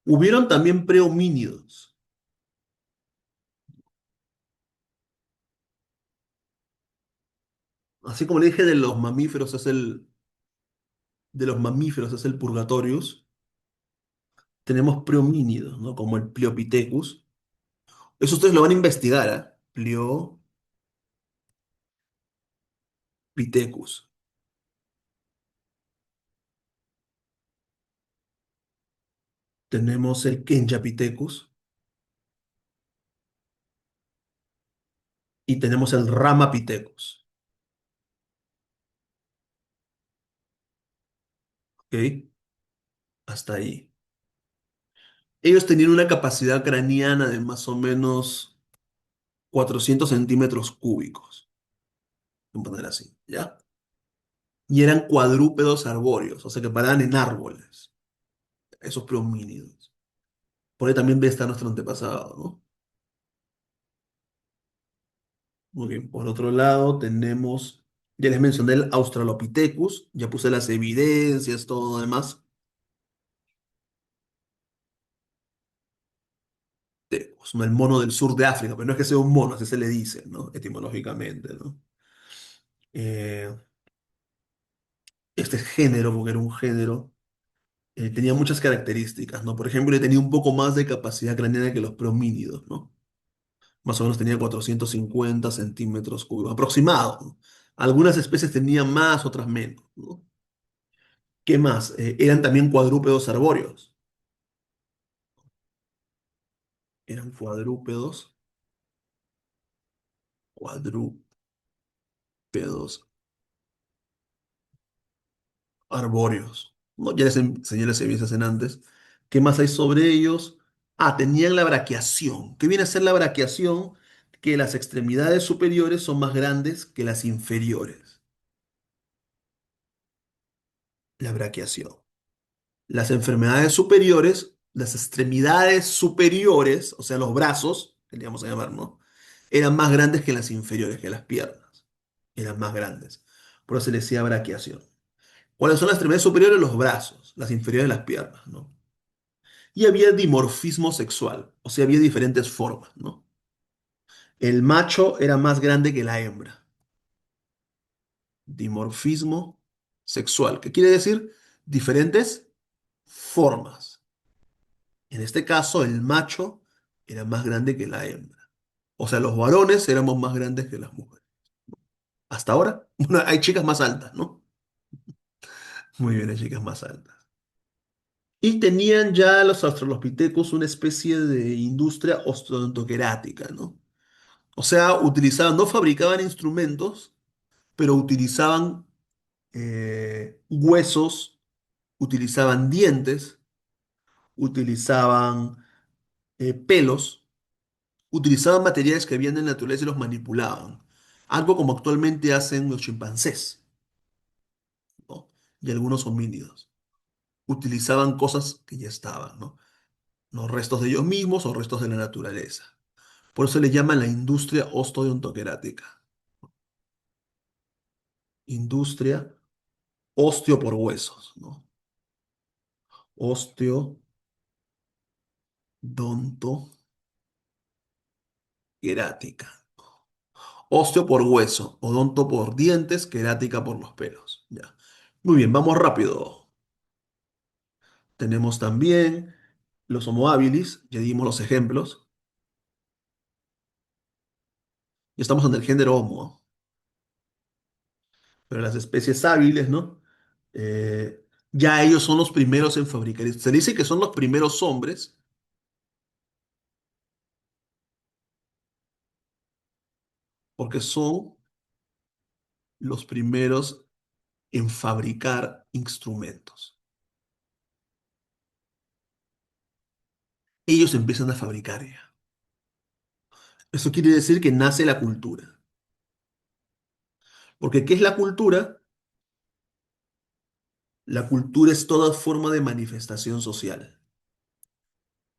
[SPEAKER 1] Hubieron también prehomínidos. Así como le dije de los mamíferos es el Purgatorius, tenemos prehomínidos, ¿no? Como el Pliopithecus. Eso ustedes lo van a investigar, ¿ah? Pliopithecus. Tenemos el Kenjapithecus y tenemos el Ramapithecus. ¿Ok? Hasta ahí. Ellos tenían una capacidad craneana de más o menos 400 centímetros cúbicos, vamos a poner así, ¿ya? Y eran cuadrúpedos arbóreos, o sea que paraban en árboles, esos prehomínidos. Por ahí también ve está nuestro antepasado, ¿no? Muy bien, por otro lado tenemos, ya les mencioné el Australopithecus, ya puse las evidencias, todo lo demás. ¿No? El mono del sur de África, pero no es que sea un mono, así se le dice, ¿no? Etimológicamente, ¿no? Eh, este género, porque era un género, tenía muchas características, ¿no? Por ejemplo, tenía un poco más de capacidad craneana que los promínidos, ¿no? Más o menos tenía 450 centímetros cúbicos, aproximado, ¿no? Algunas especies tenían más, otras menos, ¿no? ¿Qué más? Eran también cuadrúpedos arbóreos. Eran cuadrúpedos arbóreos, ¿no? Ya les enseñé las evidencias en antes. ¿Qué más hay sobre ellos? Tenían la braquiación. ¿Qué viene a ser la braquiación? Que las extremidades superiores son más grandes que las inferiores. La braquiación. Las enfermedades superiores, las extremidades superiores, o sea, los brazos, que le vamos a llamar, ¿no? Eran más grandes que las inferiores, que las piernas. Eran más grandes. Por eso se le decía braquiación. ¿Cuáles son las extremidades superiores? Los brazos, las inferiores las piernas, ¿no? Y había dimorfismo sexual, o sea, había diferentes formas, ¿no? El macho era más grande que la hembra. Dimorfismo sexual. ¿Qué quiere decir? Diferentes formas. En este caso, el macho era más grande que la hembra. O sea, los varones éramos más grandes que las mujeres. Hasta ahora, bueno, hay chicas más altas, ¿no? Muy bien, hay chicas más altas. Y tenían ya los australopithecus una especie de industria osteodontockerática, ¿no? O sea, utilizaban, no fabricaban instrumentos, pero utilizaban huesos, utilizaban dientes, utilizaban pelos, utilizaban materiales que habían en la naturaleza y los manipulaban. Algo como actualmente hacen los chimpancés, ¿no? Y algunos homínidos. Utilizaban cosas que ya estaban, ¿no? No restos de ellos mismos o restos de la naturaleza. Por eso le llaman la industria osteodontoquerática. Industria osteo por huesos, ¿no? Osteodontoquerática. Osteo por hueso, odonto por dientes, querática por los pelos. Ya. Muy bien, vamos rápido. Tenemos también los Homo habilis, ya dimos los ejemplos. Ya estamos en el género Homo, pero las especies hábiles, ¿no? Ya ellos son los primeros en fabricar. Se dice que son los primeros hombres porque son los primeros en fabricar instrumentos. Ellos empiezan a fabricar ya. Eso quiere decir que nace la cultura. Porque ¿qué es la cultura? La cultura es toda forma de manifestación social.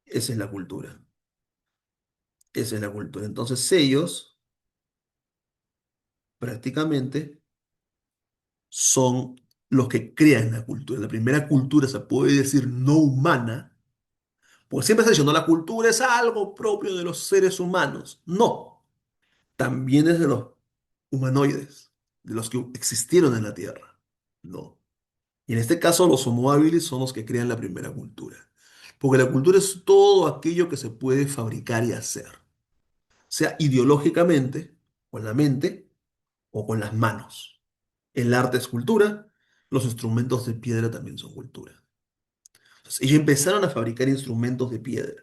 [SPEAKER 1] Esa es la cultura. Esa es la cultura. Entonces ellos prácticamente son los que crean la cultura. La primera cultura se puede decir no humana, porque siempre se dice, no, la cultura es algo propio de los seres humanos. No, también es de los humanoides, de los que existieron en la Tierra. No. Y en este caso los Homo habilis son los que crean la primera cultura. Porque la cultura es todo aquello que se puede fabricar y hacer, sea ideológicamente, con la mente o con las manos. El arte es cultura, los instrumentos de piedra también son cultura. Entonces, ellos empezaron a fabricar instrumentos de piedra,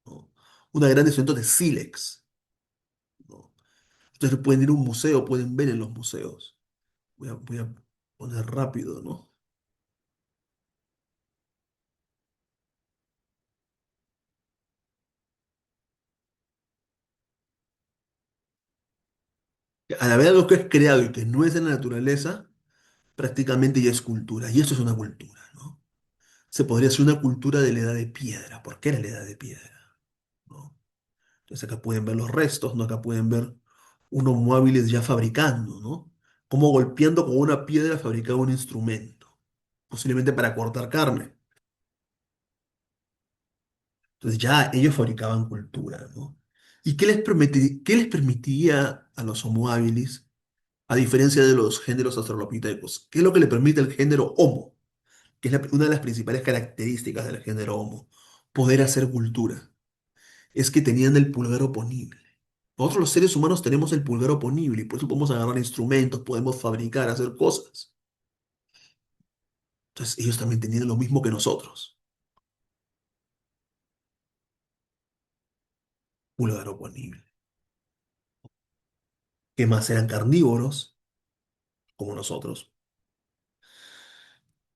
[SPEAKER 1] ¿no? Una gran instrumento de sílex, ¿no? Ustedes pueden ir a un museo, pueden ver en los museos. Voy a poner rápido, ¿no? A la vez algo que es creado y que no es de la naturaleza, prácticamente ya es cultura. Y esto es una cultura, ¿no? Se podría decir una cultura de la edad de piedra. ¿Por qué era la edad de piedra? ¿No? Entonces acá pueden ver los restos, ¿no? Acá pueden ver unos móviles ya fabricando, ¿no? Como golpeando con una piedra fabricaba un instrumento, posiblemente para cortar carne. Entonces ya ellos fabricaban cultura, ¿no? ¿Y qué les permitía a los Homo habilis, a diferencia de los géneros australopithecus? ¿Qué es lo que le permite el género Homo? Que es una de las principales características del género Homo, poder hacer cultura. Es que tenían el pulgar oponible. Nosotros los seres humanos tenemos el pulgar oponible y por eso podemos agarrar instrumentos, podemos fabricar, hacer cosas. Entonces ellos también tenían lo mismo que nosotros, pulgar oponible. ¿Qué más? Eran carnívoros, como nosotros,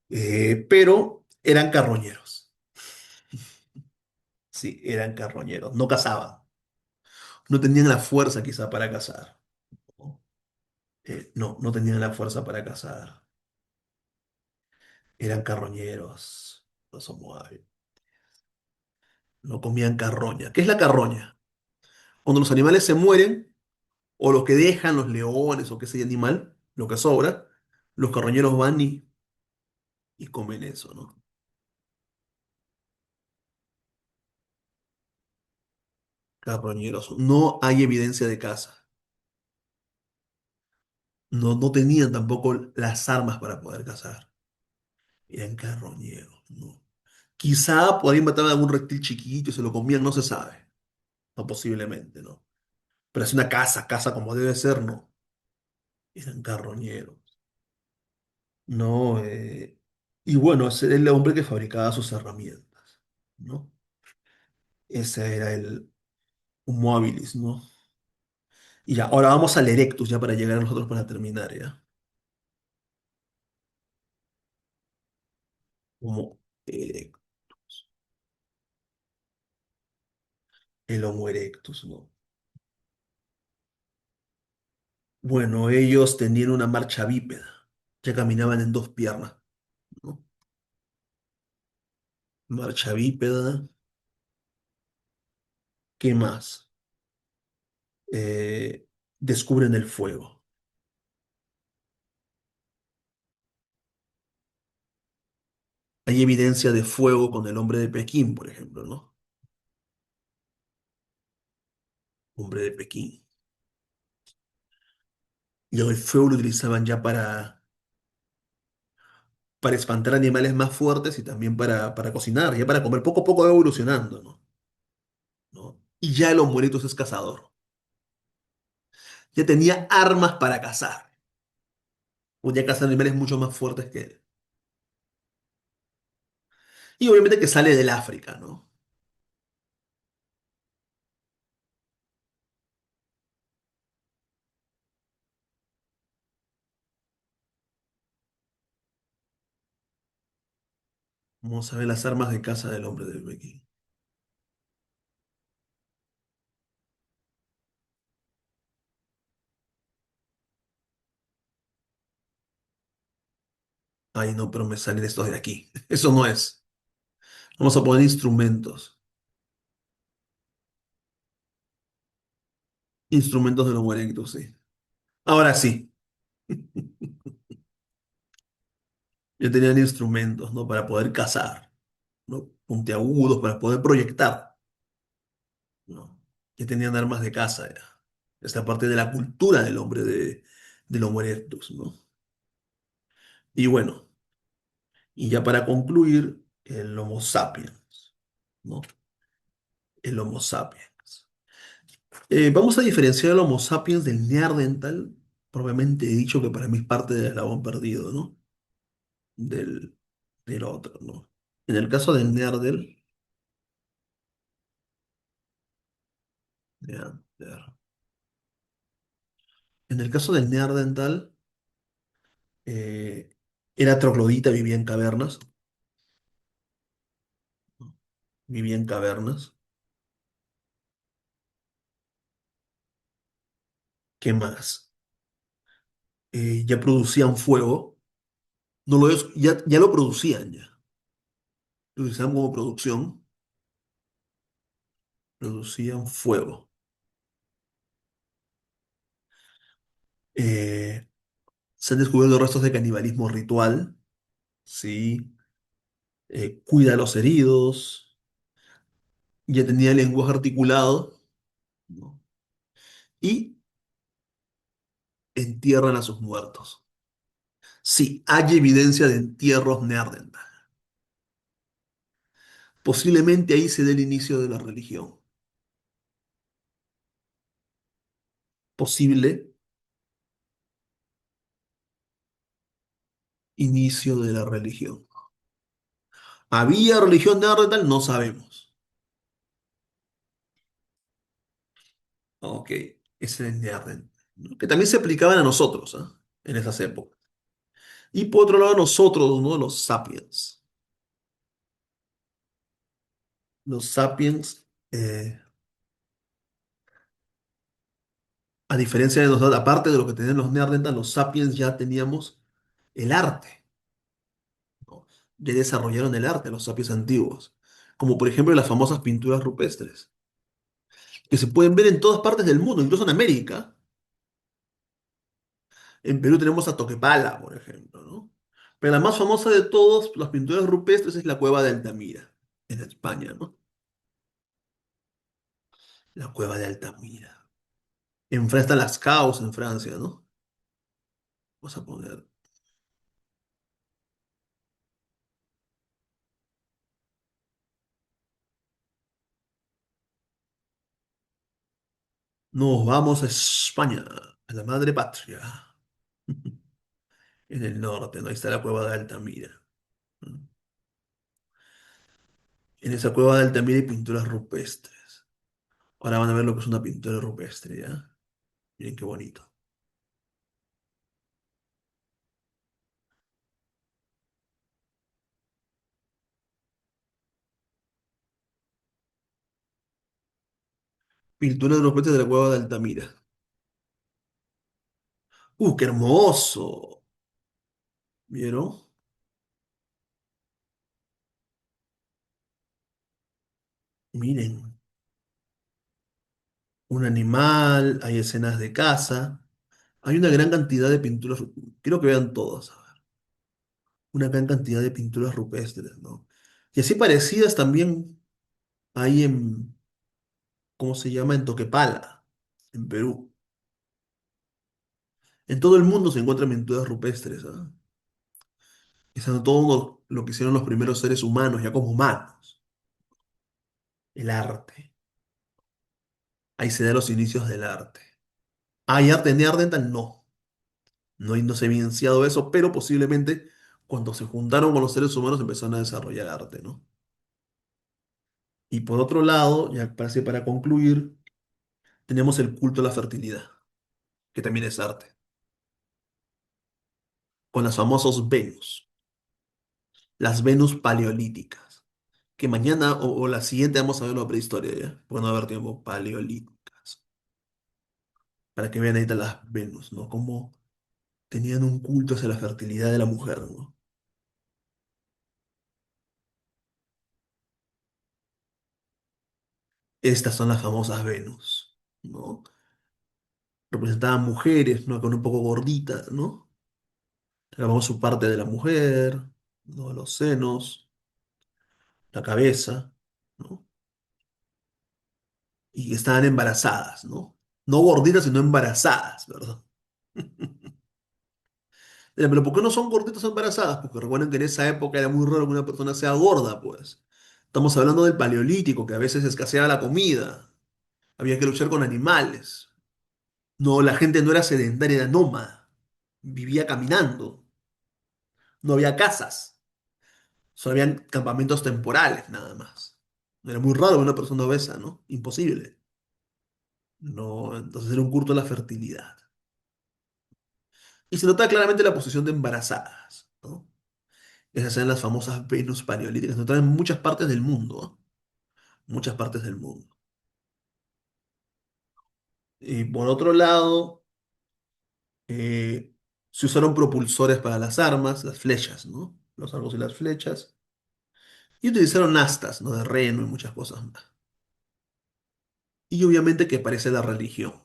[SPEAKER 1] pero eran carroñeros. Sí, eran carroñeros, no cazaban, no tenían la fuerza quizá para cazar. ¿No? No, no tenían la fuerza para cazar, eran carroñeros, los Homo habilis. No comían carroña. ¿Qué es la carroña? Cuando los animales se mueren, o lo que dejan los leones o qué sé yo, animal, lo que sobra, los carroñeros van y comen eso, ¿no? Carroñeros. No hay evidencia de caza. No, no tenían tampoco las armas para poder cazar. Eran carroñeros, ¿no? Quizá por ahí mataban algún reptil chiquito y se lo comían, no se sabe. No, posiblemente, ¿no? Pero es una casa como debe ser, no. Eran carroñeros. No, y bueno, ese era el hombre que fabricaba sus herramientas, ¿no? Ese era el Homo habilis, ¿no? Y ya, ahora vamos al Erectus, ya para llegar a nosotros para terminar, ¿ya? Homo erectus, el Homo erectus, ¿no? Bueno, ellos tenían una marcha bípeda, ya caminaban en dos piernas, ¿no? Marcha bípeda, ¿qué más? Descubren el fuego. Hay evidencia de fuego con el hombre de Pekín, por ejemplo, ¿no? Hombre de Pekín. Y el fuego lo utilizaban ya para espantar animales más fuertes y también para cocinar, ya para comer. Poco a poco va evolucionando, ¿no? ¿No? Y ya el Homo erectus es cazador. Ya tenía armas para cazar. Podía cazar animales mucho más fuertes que él. Y obviamente que sale del África, ¿no? Vamos a ver las armas de caza del hombre de Pekín. Ay, no, pero me salen estos de aquí. Eso no es. Vamos a poner instrumentos. Instrumentos del Homo erectus, sí. Ahora sí. Ya tenían instrumentos, ¿no? Para poder cazar, ¿no? Puntiagudos, para poder proyectar, ¿no? Ya tenían armas de caza, ya. Esta parte de la cultura del hombre del Homo erectus, ¿no? Y bueno, y ya para concluir, el Homo sapiens, ¿no? El Homo sapiens. Vamos a diferenciar el Homo sapiens del Neandertal, propiamente dicho que para mí es parte del eslabón perdido, ¿no? Del, del otro, ¿no? En el caso del Neandertal, Neander- en el caso del Neandertal, eh, era troglodita, vivía en cavernas, ¿no? Vivía en cavernas. ¿Qué más? Ya producían fuego. No lo es, ya lo producían ya. Lo utilizaban como producción. Producían fuego. Eh, Se han descubierto restos de canibalismo ritual, ¿sí? Cuida a los heridos. Ya tenía lenguaje articulado, ¿no? Y entierran a sus muertos. Sí, hay evidencia de entierros neandertal. Posiblemente ahí se dé el inicio de la religión. Posible inicio de la religión. ¿Había religión neandertal? No sabemos. Ok, ese es Neandertal, ¿no? Que también se aplicaban a nosotros, ¿ah? En esas épocas. Y por otro lado, nosotros, ¿no? Los sapiens. Los sapiens, a diferencia de nosotros, aparte de lo que tenían los neandertales, los sapiens ya teníamos el arte, ¿no? Ya desarrollaron el arte, los sapiens antiguos. Como por ejemplo las famosas pinturas rupestres, que se pueden ver en todas partes del mundo, incluso en América. En Perú tenemos a Toquepala, por ejemplo, ¿no? Pero la más famosa de todas las pinturas rupestres es la cueva de Altamira, en España, ¿no? La cueva de Altamira. En Francia están las Caos en Francia, ¿no? Vamos a poner. Nos vamos a España, a la madre patria, en el norte, ¿no? Ahí está la cueva de Altamira. ¿No? En esa cueva de Altamira hay pinturas rupestres. Ahora van a ver lo que es una pintura rupestre, ¿ya? Miren qué bonito. Pintura rupestre de la cueva de Altamira. Qué hermoso! ¿Vieron? Miren, un animal, hay escenas de caza, hay una gran cantidad de pinturas, quiero que vean todos, a ver, una gran cantidad de pinturas rupestres, ¿no? Y así parecidas también hay en, ¿cómo se llama? En Toquepala, en Perú. En todo el mundo se encuentran pinturas rupestres, ¿ah? Es todo lo que hicieron los primeros seres humanos, ya como humanos, el arte. Ahí se dan los inicios del arte. ¿Hay arte en Neandertal? No. No se ha evidenciado eso, pero posiblemente cuando se juntaron con los seres humanos empezaron a desarrollar arte, ¿no? Y por otro lado, ya para concluir, tenemos el culto a la fertilidad, que también es arte, con las famosas Venus, las Venus paleolíticas, que mañana o la siguiente vamos a ver la prehistoria, ¿ya? Porque no va a haber tiempo, paleolíticas, para que vean ahí están las Venus, ¿no? Cómo tenían un culto hacia la fertilidad de la mujer, ¿no? Estas son las famosas Venus, ¿no? Representaban mujeres, ¿no? Con un poco gorditas, ¿no? Grabamos su parte de la mujer, ¿no? Los senos, la cabeza, ¿no? Y estaban embarazadas, ¿no? No gorditas, sino embarazadas, ¿verdad? Pero ¿por qué no son gorditas o embarazadas? Porque recuerden que en esa época era muy raro que una persona sea gorda, pues. Estamos hablando del paleolítico, que a veces escaseaba la comida, había que luchar con animales. No, la gente no era sedentaria, era nómada, vivía caminando, no había casas. Solo habían campamentos temporales nada más. Era muy raro una persona obesa, ¿no? Imposible. No, entonces era un culto a la fertilidad. Y se nota claramente la posición de embarazadas, ¿no? Esas eran las famosas Venus paleolíticas. Se notaban en muchas partes del mundo, ¿no? Muchas partes del mundo. Y por otro lado, eh, se usaron propulsores para las armas, las flechas, ¿no? Los arcos y las flechas. Y utilizaron astas, ¿no? De reno y muchas cosas más. Y obviamente que aparece la religión,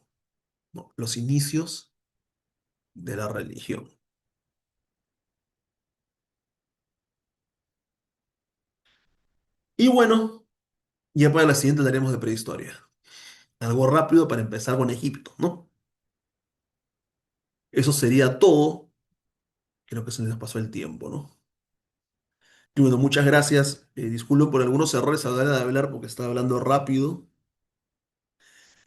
[SPEAKER 1] ¿no? Los inicios de la religión. Y bueno, ya para la siguiente hablaremos de prehistoria. Algo rápido para empezar con Egipto, ¿no? Eso sería todo. Creo que se nos pasó el tiempo, ¿no? Y bueno, muchas gracias. Disculpen por algunos errores a la hora de hablar porque estaba hablando rápido.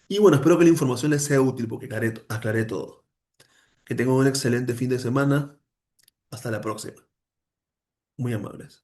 [SPEAKER 1] Y bueno, espero que la información les sea útil porque aclaré todo. Que tengan un excelente fin de semana. Hasta la próxima. Muy amables.